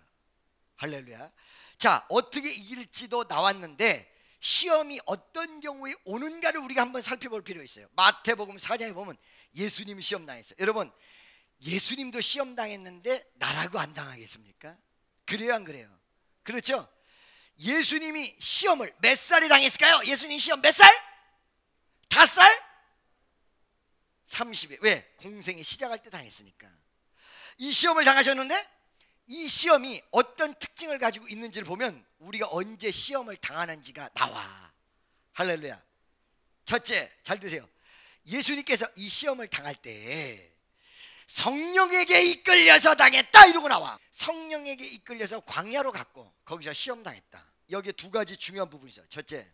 할렐루야. 자, 어떻게 이길지도 나왔는데 시험이 어떤 경우에 오는가를 우리가 한번 살펴볼 필요가 있어요. 마태복음 4장에 보면 예수님이 시험 당했어요. 여러분, 예수님도 시험 당했는데 나라고 안 당하겠습니까? 그래요, 안 그래요? 그렇죠? 예수님이 시험을 몇 살에 당했을까요? 예수님 시험 몇 살? 5살? 30에. 왜? 공생에 시작할 때 당했으니까. 이 시험을 당하셨는데 이 시험이 어떤 특징을 가지고 있는지를 보면 우리가 언제 시험을 당하는지가 나와. 할렐루야. 첫째, 잘 드세요. 예수님께서 이 시험을 당할 때 성령에게 이끌려서 당했다 이러고 나와. 성령에게 이끌려서 광야로 갔고 거기서 시험 당했다. 여기에 두 가지 중요한 부분이 있어요. 첫째,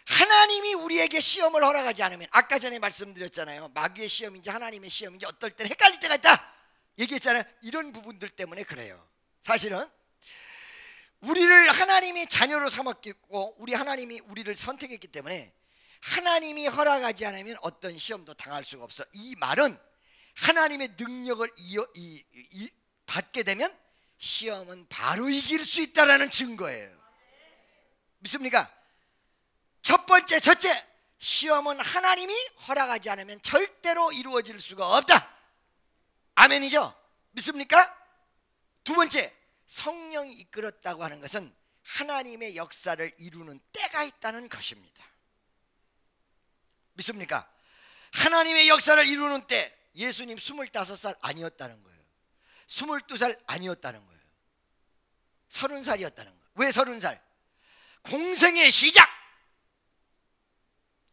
하나님이 우리에게 시험을 허락하지 않으면, 아까 전에 말씀드렸잖아요. 마귀의 시험인지 하나님의 시험인지 어떨 때는 헷갈릴 때가 있다 얘기했잖아요. 이런 부분들 때문에 그래요. 사실은 우리를 하나님이 자녀로 삼았고 우리 하나님이 우리를 선택했기 때문에 하나님이 허락하지 않으면 어떤 시험도 당할 수가 없어. 이 말은 하나님의 능력을 받게 되면 시험은 바로 이길 수 있다는 증거예요. 믿습니까? 첫째, 시험은 하나님이 허락하지 않으면 절대로 이루어질 수가 없다. 아멘이죠? 믿습니까? 두 번째, 성령이 이끌었다고 하는 것은 하나님의 역사를 이루는 때가 있다는 것입니다. 믿습니까? 하나님의 역사를 이루는 때, 예수님 25살 아니었다는 거예요. 22살 아니었다는 거예요. 30살이었다는 거예요. 왜 30살? 공생의 시작!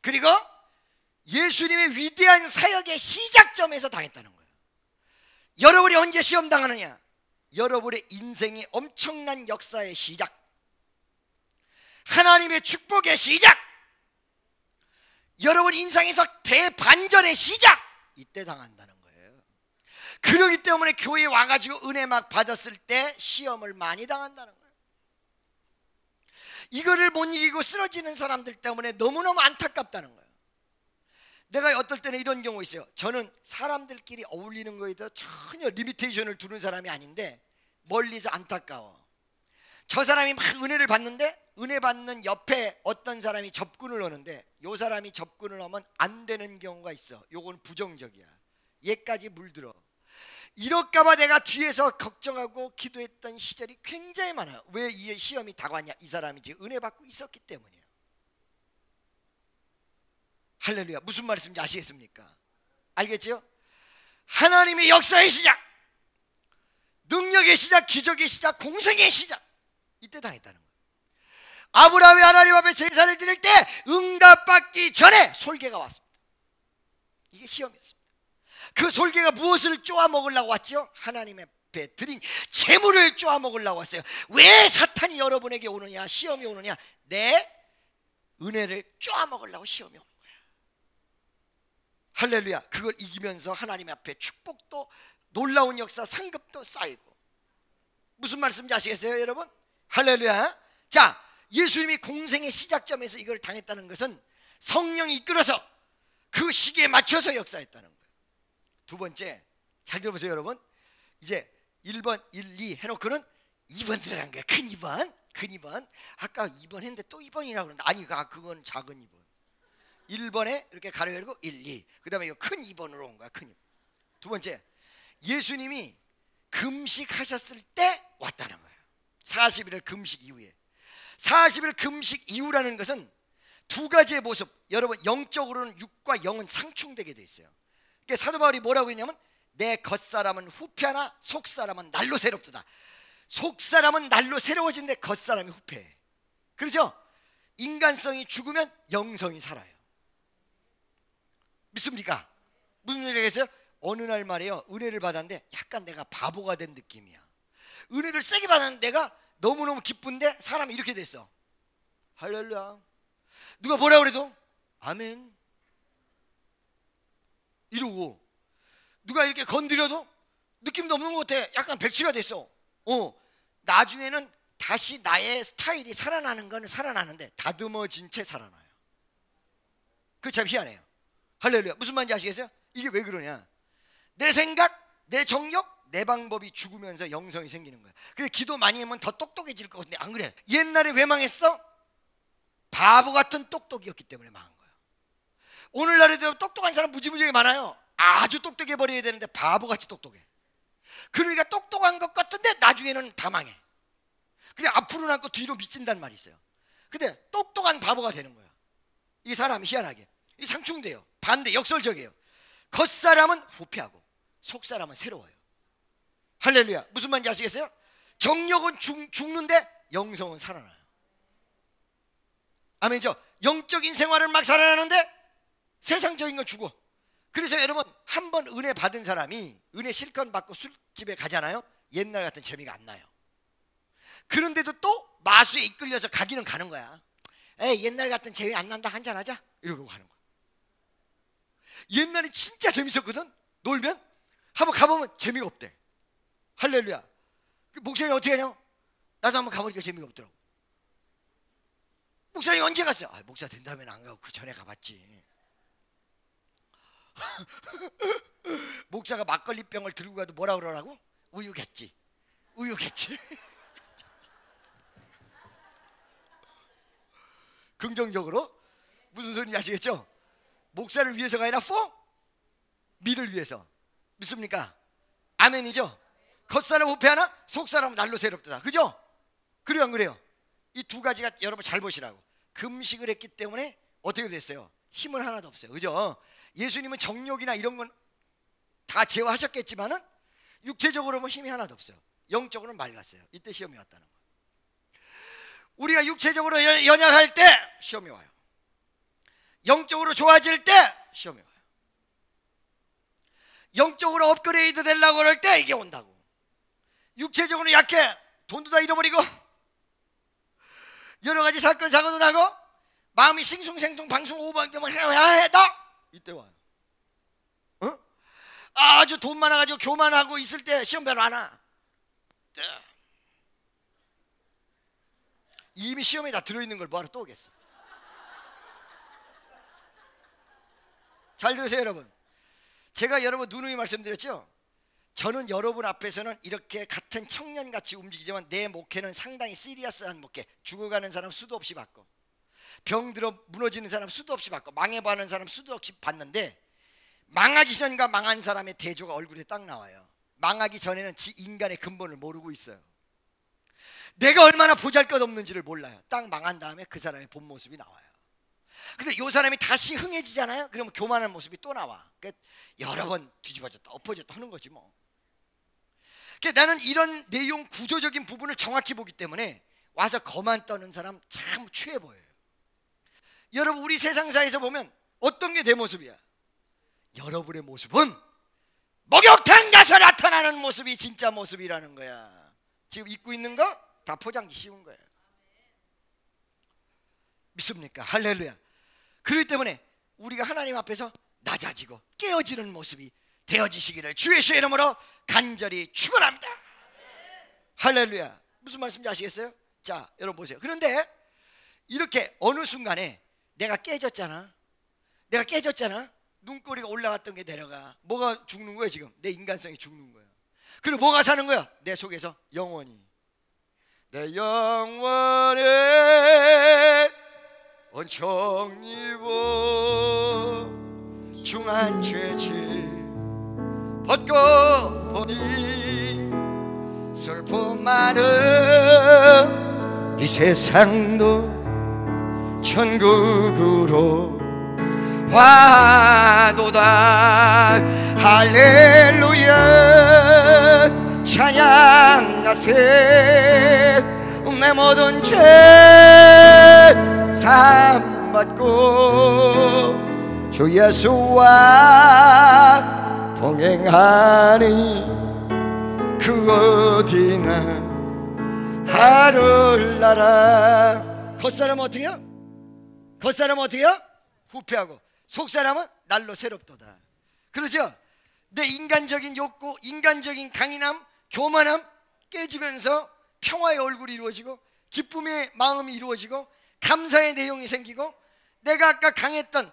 그리고 예수님의 위대한 사역의 시작점에서 당했다는 거예요. 여러분이 언제 시험 당하느냐? 여러분의 인생의 엄청난 역사의 시작, 하나님의 축복의 시작, 여러분 인생에서 대반전의 시작, 이때 당한다는 거예요. 그러기 때문에 교회에 와가지고 은혜 막 받았을 때 시험을 많이 당한다는 거예요. 이거를 못 이기고 쓰러지는 사람들 때문에 너무너무 안타깝다는 거예요. 내가 어떨 때는 이런 경우 있어요. 저는 사람들끼리 어울리는 거에 대해서 전혀 리미테이션을 두는 사람이 아닌데 멀리서 안타까워. 저 사람이 막 은혜를 받는데 은혜 받는 옆에 어떤 사람이 접근을 하는데 요 사람이 접근을 하면 안 되는 경우가 있어. 요건 부정적이야. 얘까지 물들어. 이럴까봐 내가 뒤에서 걱정하고 기도했던 시절이 굉장히 많아요. 왜 이 시험이 다가왔냐? 이 사람이 지금 은혜 받고 있었기 때문이에요. 할렐루야. 무슨 말씀인지 아시겠습니까? 알겠죠? 하나님의 역사의 시작, 능력의 시작, 기적의 시작, 공생의 시작, 이때 당했다는 거예요. 아브라함이 하나님 앞에 제사를 드릴 때 응답받기 전에 솔개가 왔습니다. 이게 시험이었습니다. 그 솔개가 무엇을 쪼아 먹으려고 왔죠? 하나님 앞에 드린 재물을 쪼아 먹으려고 왔어요. 왜 사탄이 여러분에게 오느냐, 시험이 오느냐? 내 은혜를 쪼아 먹으려고 시험이 오는 거야. 할렐루야. 그걸 이기면서 하나님 앞에 축복도, 놀라운 역사, 상급도 쌓이고. 무슨 말씀인지 아시겠어요, 여러분? 할렐루야. 자, 예수님이 공생의 시작점에서 이걸 당했다는 것은 성령이 이끌어서 그 시기에 맞춰서 역사했다는 거예요. 두 번째, 잘 들어보세요, 여러분. 이제 1번, 1, 2 해놓고는 2번 들어간 거야. 큰 2번, 큰 2번. 아까 2번 했는데 또 2번이라고 그러는데 아니, 그건 작은 2번. 1번에 이렇게 가로열고 1, 2. 그 다음에 이거 큰 2번으로 온 거야. 큰 2번. 두 번째, 예수님이 금식하셨을 때 왔다는 거예요. 40일을 금식 이후에. 40일 금식 이후라는 것은 두 가지의 모습. 여러분, 영적으로는 육과 영은 상충되게 돼 있어요. 그러니까 사도 바울이 뭐라고 했냐면 내 겉사람은 후패하나 속사람은 날로 새롭도다. 속사람은 날로 새로워진데 겉사람이 후패해. 그렇죠? 인간성이 죽으면 영성이 살아요. 믿습니까? 무슨 얘기겠어요? 어느 날 말이에요, 은혜를 받았는데 약간 내가 바보가 된 느낌이야. 은혜를 세게 받았는데 내가 너무너무 기쁜데 사람이 이렇게 됐어. 할렐루야. 누가 뭐라 그래도 아멘 이러고, 누가 이렇게 건드려도 느낌도 없는 것 같아. 약간 백치가 됐어. 나중에는 다시 나의 스타일이 살아나는 건 살아나는데 다듬어진 채 살아나요. 그게 참 희한해요. 할렐루야. 무슨 말인지 아시겠어요? 이게 왜 그러냐, 내 생각, 내 정력, 내 방법이 죽으면서 영성이 생기는 거야. 그래서 기도 많이 하면 더 똑똑해질 것 같은데 안 그래. 옛날에 왜 망했어? 바보 같은 똑똑이었기 때문에 망한 거야. 오늘날에도 똑똑한 사람 무지무지하게 많아요. 아주 똑똑해 버려야 되는데 바보같이 똑똑해. 그러니까 똑똑한 것 같은데 나중에는 다 망해. 그래, 앞으로 남고 뒤로 미친단 말이 있어요. 근데 똑똑한 바보가 되는 거야. 이 사람이 희한하게 이 상충돼요. 반대, 역설적이에요. 겉사람은 후패하고 속사람은 새로워요. 할렐루야. 무슨 말인지 아시겠어요? 정력은 죽는데 영성은 살아나요. 아멘이죠. 영적인 생활은 막 살아나는데 세상적인 건 죽어. 그래서 여러분, 한 번 은혜 받은 사람이 은혜 실컷 받고 술집에 가잖아요. 옛날 같은 재미가 안 나요. 그런데도 또 마수에 이끌려서 가기는 가는 거야. 에이, 옛날 같은 재미 안 난다, 한잔하자 이러고 가는 거야. 옛날에 진짜 재밌었거든. 놀면 한번 가보면 재미가 없대. 할렐루야. 목사님 어떻게 하냐? 나도 한번 가보니까 재미가 없더라고. 목사님 언제 갔어? 목사 된 다음에는 안 가고 그 전에 가봤지. 목사가 막걸리병을 들고 가도 뭐라 그러라고? 우유겠지. 우유겠지. 긍정적으로 무슨 소리인지 아시겠죠? 목사를 위해서가 아니라 미를 위해서. 믿습니까? 아멘이죠? 겉사람 후패하나 속사람은 날로 새롭다. 그죠? 그래요 안 그래요? 이 두 가지가 여러분 잘 보시라고. 금식을 했기 때문에 어떻게 됐어요? 힘은 하나도 없어요. 그죠? 예수님은 정욕이나 이런 건 다 제어하셨겠지만은 육체적으로는 힘이 하나도 없어요. 영적으로는 맑았어요. 이때 시험이 왔다는 거예요. 우리가 육체적으로 연약할 때 시험이 와요. 영적으로 좋아질 때 시험이 와요. 영적으로 업그레이드 되려고 그럴 때 이게 온다고. 육체적으로 약해, 돈도 다 잃어버리고 여러 가지 사건 사고도 나고 마음이 싱숭생숭 방송 오버되면 해야 해다 이때 와요. 아주 돈 많아가지고 교만하고 있을 때 시험 별로 안 와. 이미 시험에 다 들어있는 걸 뭐하러 또 오겠어. 잘 들으세요 여러분. 제가 여러분 누누이 말씀드렸죠. 저는 여러분 앞에서는 이렇게 같은 청년같이 움직이지만 내 목회는 상당히 시리어스한 목회. 죽어가는 사람 수도 없이 받고, 병들어 무너지는 사람 수도 없이 받고, 망해봐는 사람 수도 없이 받는데, 망하기 전과 망한 사람의 대조가 얼굴에 딱 나와요. 망하기 전에는 지 인간의 근본을 모르고 있어요. 내가 얼마나 보잘것없는지를 몰라요. 딱 망한 다음에 그 사람의 본 모습이 나와요. 근데 이 사람이 다시 흥해지잖아요. 그러면 교만한 모습이 또 나와. 그러니까 여러 번 뒤집어졌다 엎어졌다 하는 거지 뭐. 그러니까 나는 이런 내용 구조적인 부분을 정확히 보기 때문에 와서 거만 떠는 사람 참 취해 보여요. 여러분, 우리 세상사에서 보면 어떤 게 내 모습이야? 여러분의 모습은 목욕탕 가서 나타나는 모습이 진짜 모습이라는 거야. 지금 입고 있는 거 다 포장지 씌운 거예요. 믿습니까? 할렐루야. 그렇기 때문에 우리가 하나님 앞에서 낮아지고 깨어지는 모습이 되어지시기를 주의 이름으로 간절히 축원합니다. 할렐루야. 무슨 말씀인지 아시겠어요? 자, 여러분 보세요. 그런데 이렇게 어느 순간에 내가 깨졌잖아. 눈꼬리가 올라갔던 게 내려가. 뭐가 죽는 거야 지금? 내 인간성이 죽는 거야. 그리고 뭐가 사는 거야? 내 속에서 영원히. 내 영원에 원청 입어 중한 죄질 벗고 보니 슬픔 많은 이 세상도 천국으로 와도다. 할렐루야. 찬양하세. 내 모든 죄 사함 받고 주 예수와 동행하니 그 어디나 하늘나라. 겉사람은 어떻게요? 겉사람은 어떻게요? 후패하고 속사람은 날로 새롭도다. 그러죠? 내 인간적인 욕구, 인간적인 강인함, 교만함 깨지면서 평화의 얼굴이 이루어지고 기쁨의 마음이 이루어지고 감사의 내용이 생기고 내가 아까 강했던,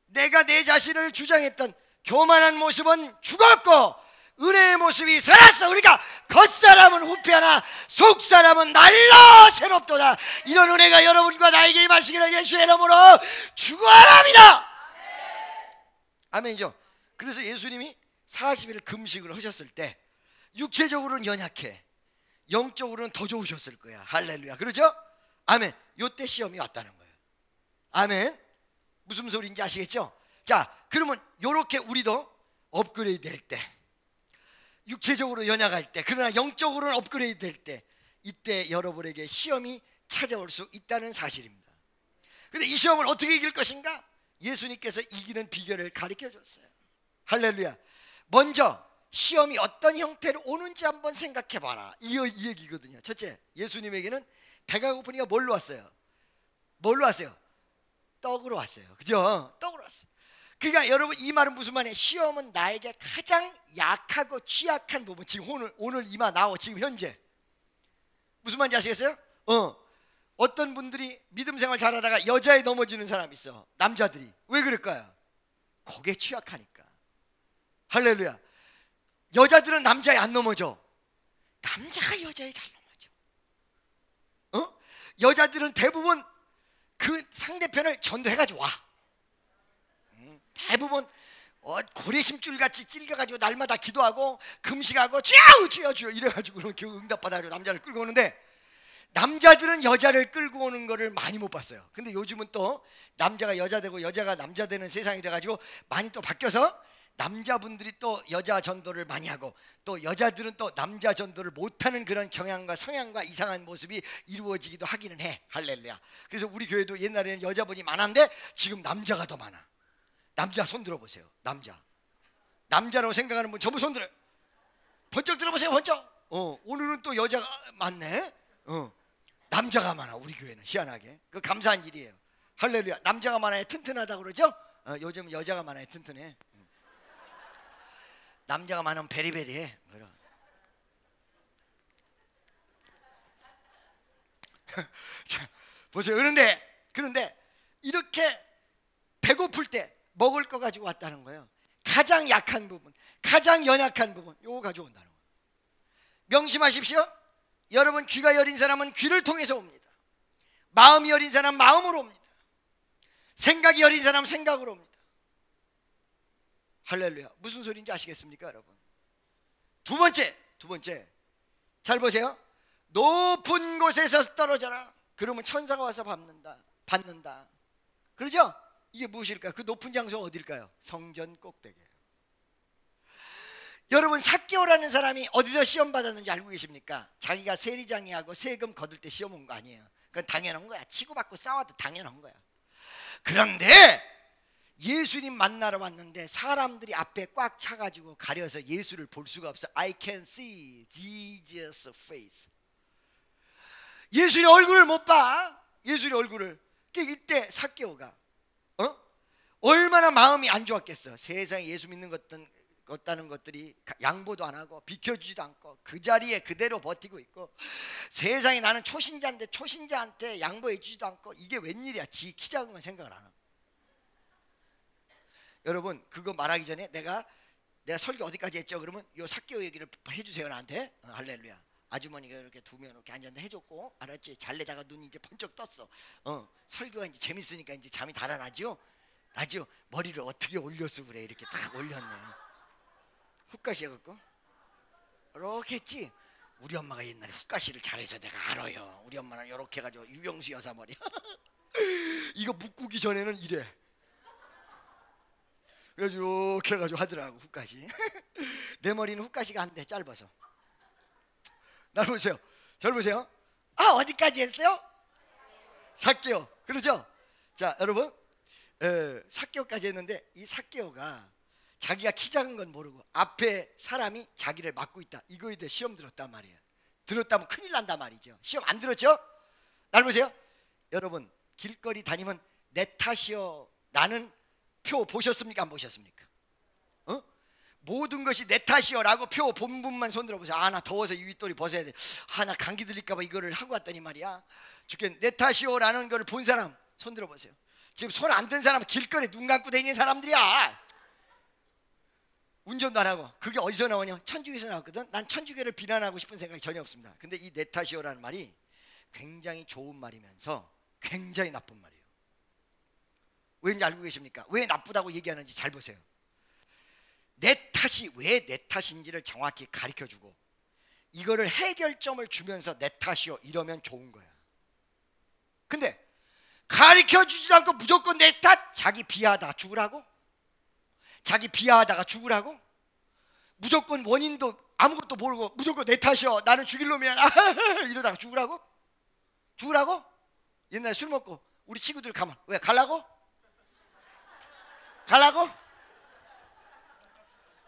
내가 내 자신을 주장했던 교만한 모습은 죽었고 은혜의 모습이 살았어. 우리가 겉사람은 후패하나 속사람은 날로 새롭도다. 이런 은혜가 여러분과 나에게 임하시기를 예수의 이름으로 축원합니다. 아멘이죠. 그래서 예수님이 40일 금식을 하셨을 때 육체적으로는 연약해, 영적으로는 더 좋으셨을 거야. 할렐루야. 그렇죠? 아멘. 요때 시험이 왔다는 거예요. 아멘. 무슨 소리인지 아시겠죠? 자, 그러면 요렇게 우리도 업그레이드 될 때, 육체적으로 연약할 때, 그러나 영적으로는 업그레이드 될 때, 이때 여러분에게 시험이 찾아올 수 있다는 사실입니다. 근데 이 시험을 어떻게 이길 것인가? 예수님께서 이기는 비결을 가르쳐 줬어요. 할렐루야. 먼저 시험이 어떤 형태로 오는지 한번 생각해 봐라. 이 얘기거든요. 첫째, 예수님에게는 배가 고프니까 뭘로 왔어요? 뭘로 왔어요? 떡으로 왔어요. 그죠? 떡으로 왔어요. 그러니까 여러분, 이 말은 무슨 말이에요? 시험은 나에게 가장 약하고 취약한 부분, 지금 오늘 이마 나오 지금 현재 무슨 말인지 아시겠어요? 어떤 분들이 믿음 생활 잘하다가 여자에 넘어지는 사람이 있어. 남자들이. 왜 그럴까요? 거기에 취약하니까. 할렐루야. 여자들은 남자에 안 넘어져. 남자가 여자에 잘 넘어져. 여자들은 대부분 그 상대편을 전도해가지고 와. 대부분 고래심줄 같이 찔겨가지고 날마다 기도하고 금식하고 주여 이래가지고 그렇게 응답받아가지고 남자를 끌고 오는데, 남자들은 여자를 끌고 오는 거를 많이 못 봤어요. 근데 요즘은 또 남자가 여자 되고 여자가 남자 되는 세상이 돼가지고 많이 또 바뀌어서 남자분들이 또 여자 전도를 많이 하고 또 여자들은 또 남자 전도를 못하는 그런 경향과 성향과 이상한 모습이 이루어지기도 하기는 해. 할렐루야. 그래서 우리 교회도 옛날에는 여자분이 많았는데 지금 남자가 더 많아. 남자 손 들어보세요. 남자라고 생각하는 분 전부 손 들어요. 번쩍 들어보세요. 번쩍. 오늘은 또 여자가 많네. 남자가 많아. 우리 교회는 희한하게. 그 감사한 일이에요. 할렐루야. 남자가 많아야 튼튼하다고 그러죠? 요즘 여자가 많아야 튼튼해. 남자가 많으면 베리베리해. 자, 보세요. 그런데 이렇게 배고플 때 먹을 거 가지고 왔다는 거예요. 가장 약한 부분, 가장 연약한 부분, 요거 가져온다는 거예요. 명심하십시오. 여러분, 귀가 여린 사람은 귀를 통해서 옵니다. 마음이 여린 사람은 마음으로 옵니다. 생각이 여린 사람은 생각으로 옵니다. 할렐루야. 무슨 소리인지 아시겠습니까, 여러분? 두 번째 잘 보세요. 높은 곳에서 떨어져라. 그러면 천사가 와서 받는다. 그러죠? 이게 무엇일까요? 그 높은 장소가 어딜까요? 성전 꼭대기예요. 여러분, 삭개오라는 사람이 어디서 시험 받았는지 알고 계십니까? 자기가 세리장이하고 세금 거둘 때 시험 온 거 아니에요. 그건 당연한 거야. 치고받고 싸워도 당연한 거야. 그런데 예수님 만나러 왔는데 사람들이 앞에 꽉 차가지고 가려서 예수를 볼 수가 없어. I can see Jesus' face. 예수의 얼굴을 못 봐. 예수의 얼굴을. 이때 삭개오가 얼마나 마음이 안 좋았겠어. 세상에 예수 믿는 것다는 것들이 양보도 안 하고 비켜주지도 않고 그 자리에 그대로 버티고 있고, 세상에 나는 초신자인데 초신자한테 양보해 주지도 않고, 이게 웬일이야. 지 키 작은 건 생각을 안 하고. 여러분, 그거 말하기 전에 내가 설교 어디까지 했죠? 그러면 요 삭개오 얘기를 해주세요 나한테. 할렐루야. 아주머니가 이렇게 두 명 이렇게 앉았는데 해줬고, 알았지? 잘래다가 눈이 이제 번쩍 떴어. 설교가 이제 재밌으니까 이제 잠이 달아나죠? 나죠? 머리를 어떻게 올려서 그래. 이렇게 딱 올렸네. 훅가시 해갖고 이렇게 했지. 우리 엄마가 옛날에 훅가시를 잘해서 내가 알아요. 우리 엄마는 이렇게 해가지고 유경수 여사 머리 이거 묶기 전에는 이래. 그래서 이렇게 해가지고 하더라고 훅가시. 내 머리는 훅가시가 안 돼. 짧아서. 날 보세요. 잘 보세요. 어디까지 했어요? 삭개오. 그렇죠? 자, 여러분, 삭개오까지 했는데 이 삭개오가 자기가 키 작은 건 모르고 앞에 사람이 자기를 막고 있다. 이거에 대해 시험 들었단 말이에요. 들었다면 큰일 난단 말이죠. 시험 안 들었죠? 날 보세요. 여러분, 길거리 다니면 내 탓이요 라는 표 보셨습니까? 안 보셨습니까? 모든 것이 내 탓이여라고 표 본분만 손들어 보세요. 아, 나 더워서 이 윗돌이 벗어야 돼. 아, 나 감기 들릴까 봐 이거를 하고 왔더니 말이야. 죽겠네. 내 탓이여라는 걸 본 사람 손들어 보세요. 지금 손 안 든 사람 길거리에 눈 감고 다니는 사람들이야. 운전도 안 하고. 그게 어디서 나오냐? 천주교에서 나왔거든. 난 천주교를 비난하고 싶은 생각이 전혀 없습니다. 근데 이 내 탓이여라는 말이 굉장히 좋은 말이면서 굉장히 나쁜 말이에요. 왜인지 알고 계십니까? 왜 나쁘다고 얘기하는지 잘 보세요. 내 탓이 왜 내 탓인지를 정확히 가르쳐주고 이거를 해결점을 주면서 내 탓이요 이러면 좋은 거야. 근데 가르쳐주지도 않고 무조건 내 탓, 자기 비하하다가 죽으라고? 자기 비하하다가 죽으라고? 무조건 원인도 아무것도 모르고 무조건 내 탓이요, 나는 죽일 놈이야, 이러다가 죽으라고? 죽으라고? 옛날에 술 먹고 우리 친구들 가면 왜 갈라고? 갈라고?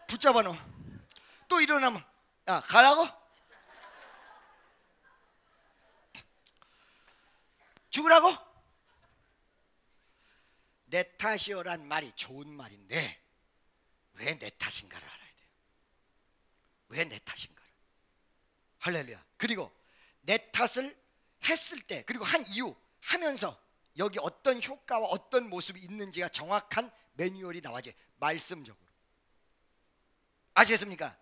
붙잡아 놓. 또 일어나면 야 가라고? 죽으라고? 내 탓이여란 말이 좋은 말인데 왜 내 탓인가를 알아야 돼요. 왜 내 탓인가를. 할렐루야. 그리고 내 탓을 했을 때 그리고 한 이유 하면서 여기 어떤 효과와 어떤 모습이 있는지가 정확한 매뉴얼이 나와줘요. 말씀적으로. 아시겠습니까?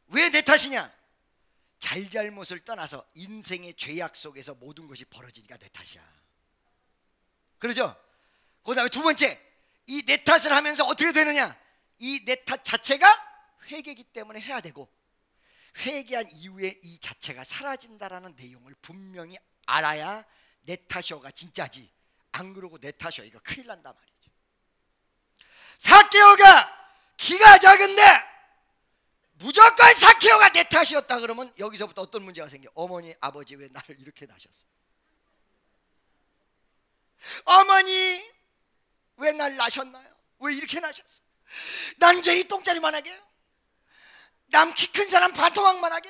왜 내 탓이냐? 잘잘못을 떠나서 인생의 죄악 속에서 모든 것이 벌어지니까 내 탓이야. 그러죠? 그 다음에 두 번째, 이 내 탓을 하면서 어떻게 되느냐? 이 내 탓 자체가 회개이기 때문에 해야 되고 회개한 이후에 이 자체가 사라진다라는 내용을 분명히 알아야 내 탓이어가 진짜지. 안 그러고 내 탓이어 이거 큰일 난단 말이죠. 삭개오가 키가 작은데 무조건 삭개오가 내 탓이었다 그러면 여기서부터 어떤 문제가 생겨? 어머니 아버지 왜 나를 이렇게 낳으셨어? 어머니 왜 날 낳으셨나요? 왜 이렇게 낳으셨어? 난 죄이 똥자리만 하게, 남 키 큰 사람 반토막만 하게,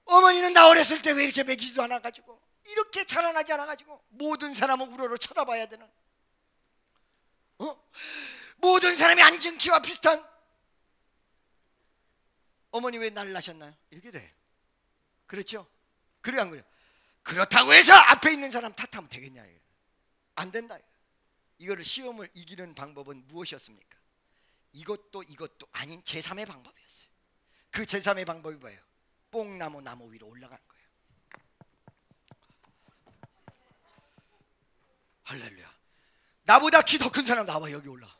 어머니는 나 어렸을 때 왜 이렇게 먹이지도 않아가지고 이렇게 자라나지 않아가지고 모든 사람은 우러러 쳐다봐야 되는, 모든 사람이 안정키와 비슷한 어머니 왜 날 낳으셨나요? 이렇게 돼. 그렇죠? 그래 안 그래요? 그렇다고 해서 앞에 있는 사람 탓하면 되겠냐? 안 된다. 이거를 시험을 이기는 방법은 무엇이었습니까? 이것도 아닌 제3의 방법이었어요. 그 제3의 방법이 뭐예요? 뽕나무 나무 위로 올라간 거예요. 할렐루야. 나보다 키 더 큰 사람 나와 여기 올라가.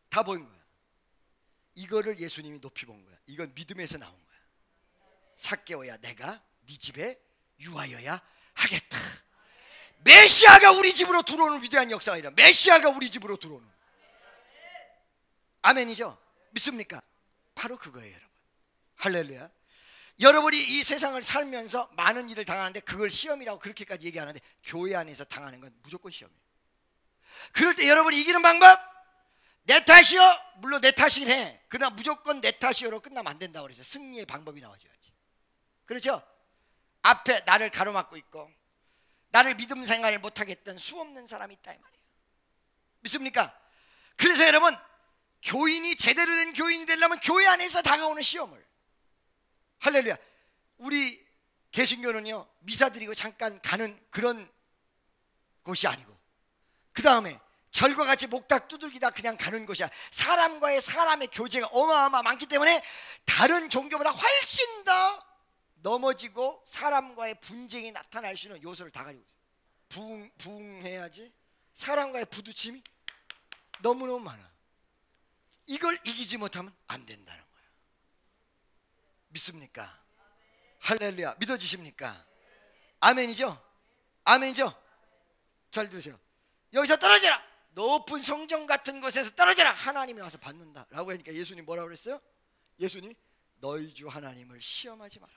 다 보인 거야. 이거를 예수님이 높이 본 거야. 이건 믿음에서 나온 거야. 삭개오야 내가 네 집에 유하여야 하겠다. 메시아가 우리 집으로 들어오는 위대한 역사가 이라. 메시아가 우리 집으로 들어오는. 아멘이죠? 믿습니까? 바로 그거예요 여러분. 할렐루야. 여러분이 이 세상을 살면서 많은 일을 당하는데 그걸 시험이라고 그렇게까지 얘기하는데 교회 안에서 당하는 건 무조건 시험이에요. 그럴 때 여러분이 이기는 방법, 내 탓이요? 물론 내 탓이긴 해. 그러나 무조건 내 탓이요로 끝나면 안 된다고 그래서 승리의 방법이 나와줘야지. 그렇죠? 앞에 나를 가로막고 있고 나를 믿음 생활을 못하게 했던 수없는 사람이 있다 이 말이에요. 믿습니까? 그래서 여러분 교인이 제대로 된 교인이 되려면 교회 안에서 다가오는 시험을, 할렐루야. 우리 개신교는요 미사 드리고 잠깐 가는 그런 곳이 아니고 그 다음에 절과 같이 목탁 두들기다 그냥 가는 곳이야. 사람의 교제가 어마어마 많기 때문에 다른 종교보다 훨씬 더 넘어지고 사람과의 분쟁이 나타날 수 있는 요소를 다 가지고 있어요. 부흥해야지 사람과의 부딪힘이 너무너무 많아. 이걸 이기지 못하면 안 된다는 거야. 믿습니까? 할렐루야. 믿어지십니까? 아멘이죠? 아멘이죠? 잘 들으세요. 여기서 떨어져라, 높은 성전 같은 곳에서 떨어져라, 하나님이 와서 받는다 라고 하니까 예수님 뭐라고 그랬어요? 예수님 너희 주 하나님을 시험하지 마라.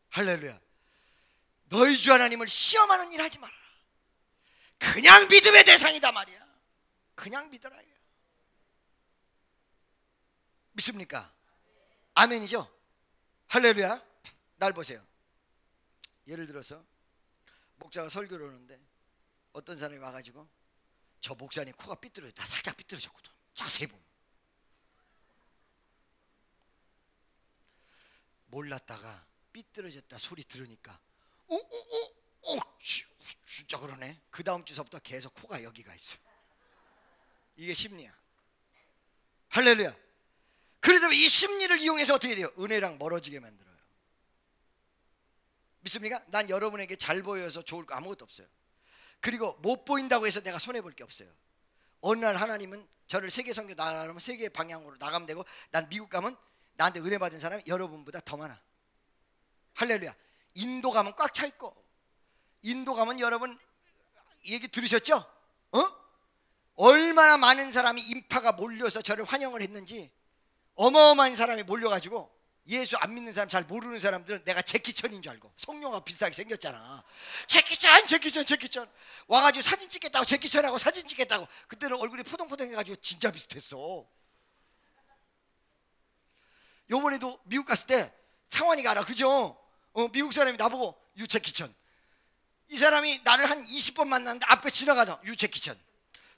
할렐루야. 너희 주 하나님을 시험하는 일 하지 마라. 그냥 믿음의 대상이다 말이야. 그냥 믿어라. 믿습니까? 아멘이죠? 할렐루야. 날 보세요. 예를 들어서 목자가 설교를 오는데 어떤 사람이 와가지고 저 목사님 코가 삐뚤어졌다, 살짝 삐뚤어졌거든. 자세히 보면 몰랐다가 삐뚤어졌다 소리 들으니까 진짜 그러네. 그 다음 주서부터 계속 코가 여기가 있어. 이게 심리야. 할렐루야. 그래도 이 심리를 이용해서 어떻게 돼요? 은혜랑 멀어지게 만들어요. 믿습니까? 난 여러분에게 잘 보여서 좋을 거 아무것도 없어요. 그리고 못 보인다고 해서 내가 손해볼 게 없어요. 어느 날 하나님은 저를 세계 선교 나가면 세계 방향으로 나가면 되고, 난 미국 가면 나한테 은혜 받은 사람이 여러분보다 더 많아. 할렐루야. 인도 가면 꽉 차 있고, 인도 가면 여러분 얘기 들으셨죠? 얼마나 많은 사람이 인파가 몰려서 저를 환영을 했는지. 어마어마한 사람이 몰려가지고 예수 안 믿는 사람, 잘 모르는 사람들은 내가 제키천인 줄 알고, 성룡하고 비슷하게 생겼잖아. 제키천 와가지고 사진 찍겠다고, 제키천하고 사진 찍겠다고. 그때는 얼굴이 포동포동해가지고 진짜 비슷했어. 요번에도 미국 갔을 때 창환이가 알아, 그죠? 미국 사람이 나보고 유제키천. 이 사람이 나를 한 20번 만났는데 앞에 지나가다 유제키천,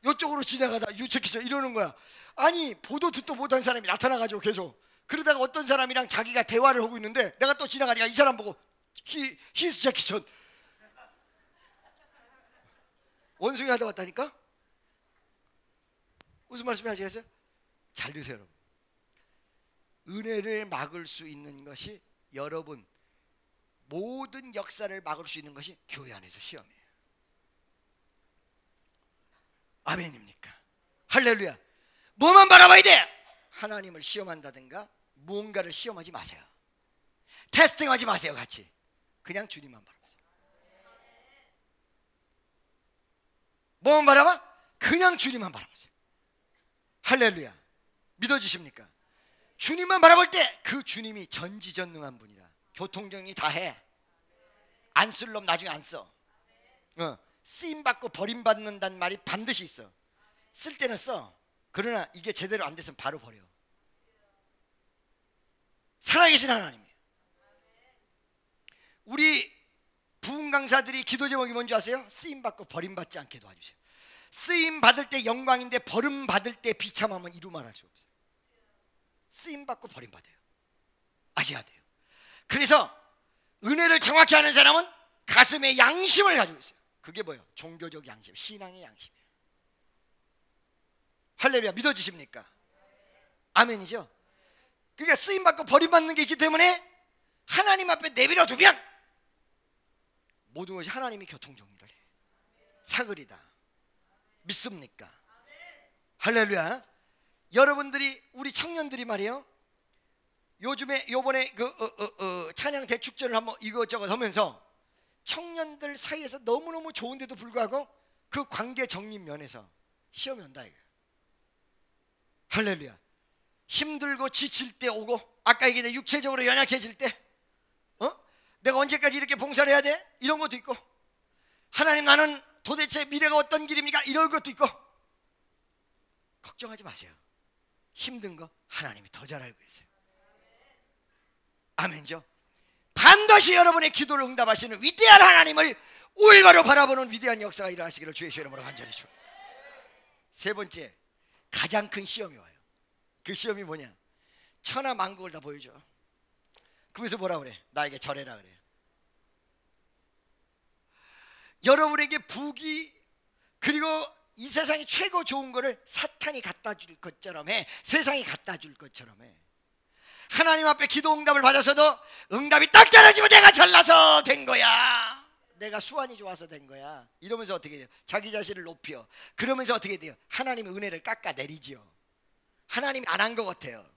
이쪽으로 지나가다 유제키천 이러는 거야. 아니 보도 듣도 못한 사람이 나타나가지고 계속. 그러다가 어떤 사람이랑 자기가 대화를 하고 있는데 내가 또 지나가니까 이 사람 보고 히스 제키천. 원숭이 하다 왔다니까? 무슨 말씀이 하시겠어요? 잘 드세요 여러분. 은혜를 막을 수 있는 것이, 여러분 모든 역사를 막을 수 있는 것이 교회 안에서 시험이에요. 아멘입니까? 할렐루야. 뭐만 바라봐야 돼? 하나님을 시험한다든가 무언가를 시험하지 마세요. 테스팅하지 마세요. 같이 그냥 주님만 바라보세요. 뭐만 바라봐? 그냥 주님만 바라보세요. 할렐루야. 믿어지십니까? 주님만 바라볼 때 그 주님이 전지전능한 분이라. 교통정리 다 해. 안 쓸 놈 나중에 안 써. 쓰임받고 버림받는다는 말이 반드시 있어. 쓸 때는 써. 그러나 이게 제대로 안 됐으면 바로 버려. 살아계신 하나님이에요. 우리 부흥 강사들이 기도 제목이 뭔지 아세요? 쓰임받고 버림받지 않게 도와주세요. 쓰임받을 때 영광인데 버림받을 때 비참함은 이루 말할 수 없어요. 쓰임받고 버림받아요. 아셔야 돼요. 그래서 은혜를 정확히 아는 사람은 가슴에 양심을 가지고 있어요. 그게 뭐예요? 종교적 양심, 신앙의 양심이에요. 할렐루야. 믿어지십니까? 아멘이죠. 그러니까 쓰임받고 버림받는 게 있기 때문에 하나님 앞에 내버려 두면 모든 것이 하나님이 교통정리를 해. 사그리다. 믿습니까? 할렐루야. 여러분들이, 우리 청년들이 말이에요, 요즘에 요번에 찬양 대축제를 한번 이것저것 하면서 청년들 사이에서 너무너무 좋은데도 불구하고 그 관계 정립 면에서 시험이 온다 이거예요. 할렐루야. 힘들고 지칠 때 오고, 아까 얘기했는데 육체적으로 연약해질 때, 내가 언제까지 이렇게 봉사를 해야 돼? 이런 것도 있고, 하나님 나는 도대체 미래가 어떤 길입니까? 이런 것도 있고. 걱정하지 마세요. 힘든 거 하나님이 더 잘 알고 계세요. 아멘죠. 반드시 여러분의 기도를 응답하시는 위대한 하나님을 올바로 바라보는 위대한 역사가 일어나시기를 주의 이름으로 간절히 축원합니다. 세 번째, 가장 큰 시험이 와요. 그 시험이 뭐냐? 천하 만국을 다 보여줘. 그래서 뭐라 그래? 나에게 절해라 그래. 여러분에게 부귀, 그리고 이 세상이 최고 좋은 거를 사탄이 갖다 줄 것처럼 해. 세상이 갖다 줄 것처럼 해. 하나님 앞에 기도 응답을 받아서도 응답이 딱 떨어지면 내가 잘나서 된 거야, 내가 수완이 좋아서 된 거야, 이러면서 어떻게 돼요? 자기 자신을 높여. 그러면서 어떻게 돼요? 하나님의 은혜를 깎아내리지요. 하나님이 안 한 것 같아요.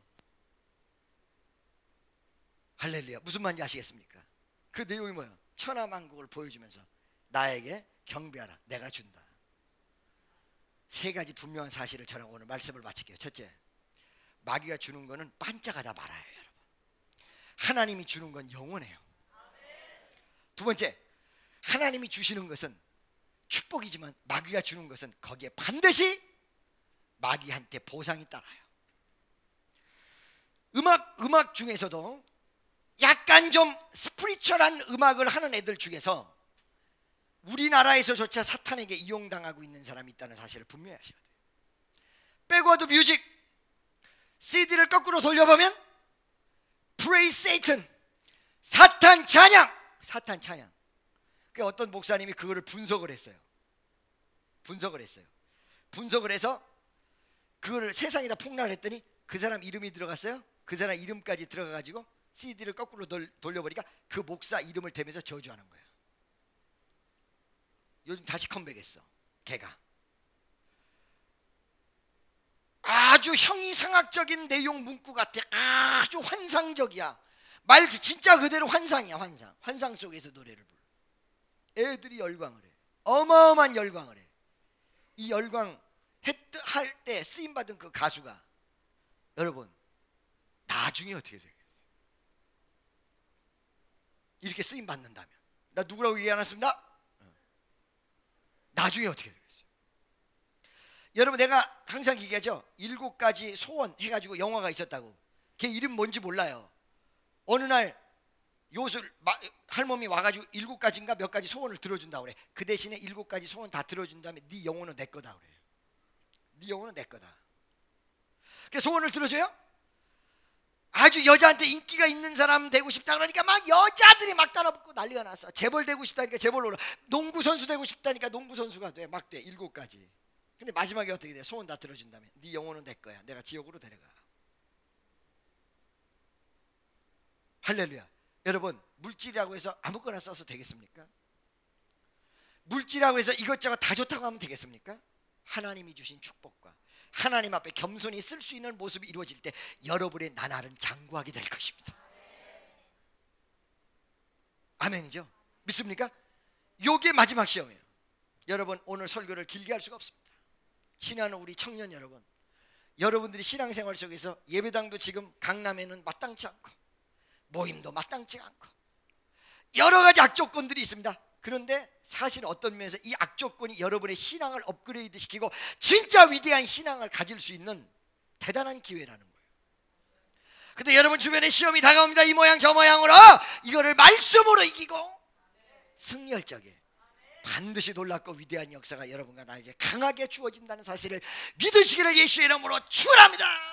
할렐루야. 무슨 말인지 아시겠습니까? 그 내용이 뭐예요? 천하만국을 보여주면서 나에게 경배하라, 내가 준다. 세 가지 분명한 사실을 전하고 오늘 말씀을 마칠게요. 첫째, 마귀가 주는 거는 반짝하다 말아요 여러분. 하나님이 주는 건 영원해요. 두 번째, 하나님이 주시는 것은 축복이지만 마귀가 주는 것은 거기에 반드시 마귀한테 보상이 따라요. 음악 중에서도 약간 좀 스피리추얼한 음악을 하는 애들 중에서 우리나라에서조차 사탄에게 이용당하고 있는 사람이 있다는 사실을 분명히 아셔야 돼요. 백워드 뮤직 CD를 거꾸로 돌려보면 Praise Satan, 사탄 찬양. 사탄 찬양. 그 어떤 목사님이 그거를 분석을 했어요. 분석을 해서 그거를 세상에다 폭로했더니 그 사람 이름이 들어갔어요. 그 사람 이름까지 들어가가지고 CD를 거꾸로 돌려버리니까 그 목사 이름을 대면서 저주하는 거야. 요즘 다시 컴백했어. 걔가 아주 형이상학적인 내용 문구 같아. 아주 환상적이야. 말 진짜 그대로 환상이야. 환상 속에서 노래를 불러. 애들이 열광을 해. 어마어마한 열광을 해. 이 열광 할 때 쓰임받은 그 가수가 여러분 나중에 어떻게 되겠어요? 이렇게 쓰임받는다면, 나 누구라고 얘기 안 했습니다. 나중에 어떻게 되겠어요? 여러분, 내가 항상 얘기하죠. 7가지 소원 해가지고 영화가 있었다고. 걔 이름 뭔지 몰라요. 어느 날 요술 할머니 와가지고 7가지인가 몇 가지 소원을 들어준다고 그래. 그 대신에 7가지 소원 다 들어준 다음에 네 영혼은 내 거다 그래. 네 영혼은 내 거다. 그 소원을 들어줘요. 아주 여자한테 인기가 있는 사람 되고 싶다 그러니까 막 여자들이 막 따라붙고 난리가 났어. 재벌 되고 싶다니까 재벌로 올라. 농구 선수 되고 싶다니까 농구 선수가 돼. 막 돼. 7가지. 근데 마지막에 어떻게 돼? 소원 다 들어준 다음에 네 영혼은 내 거야. 내가 지옥으로 데려가. 할렐루야. 여러분, 물질이라고 해서 아무거나 써서 되겠습니까? 물질이라고 해서 이것저것 다 좋다고 하면 되겠습니까? 하나님이 주신 축복과 하나님 앞에 겸손히 쓸 수 있는 모습이 이루어질 때 여러분의 나날은 장구하게 될 것입니다. 아멘이죠? 믿습니까? 요게 마지막 시험이에요. 여러분, 오늘 설교를 길게 할 수가 없습니다. 신하는 우리 청년 여러분, 여러분들이 신앙생활 속에서 예배당도 지금 강남에는 마땅치 않고 모임도 마땅치 않고 여러 가지 악조건들이 있습니다. 그런데 사실 어떤 면에서 이 악조건이 여러분의 신앙을 업그레이드 시키고 진짜 위대한 신앙을 가질 수 있는 대단한 기회라는 거예요. 근데 여러분 주변에 시험이 다가옵니다. 이 모양 저 모양으로. 이거를 말씀으로 이기고 승리할 적에 반드시 놀랍고 위대한 역사가 여러분과 나에게 강하게 주어진다는 사실을 믿으시기를 예수의 이름으로 축원합니다.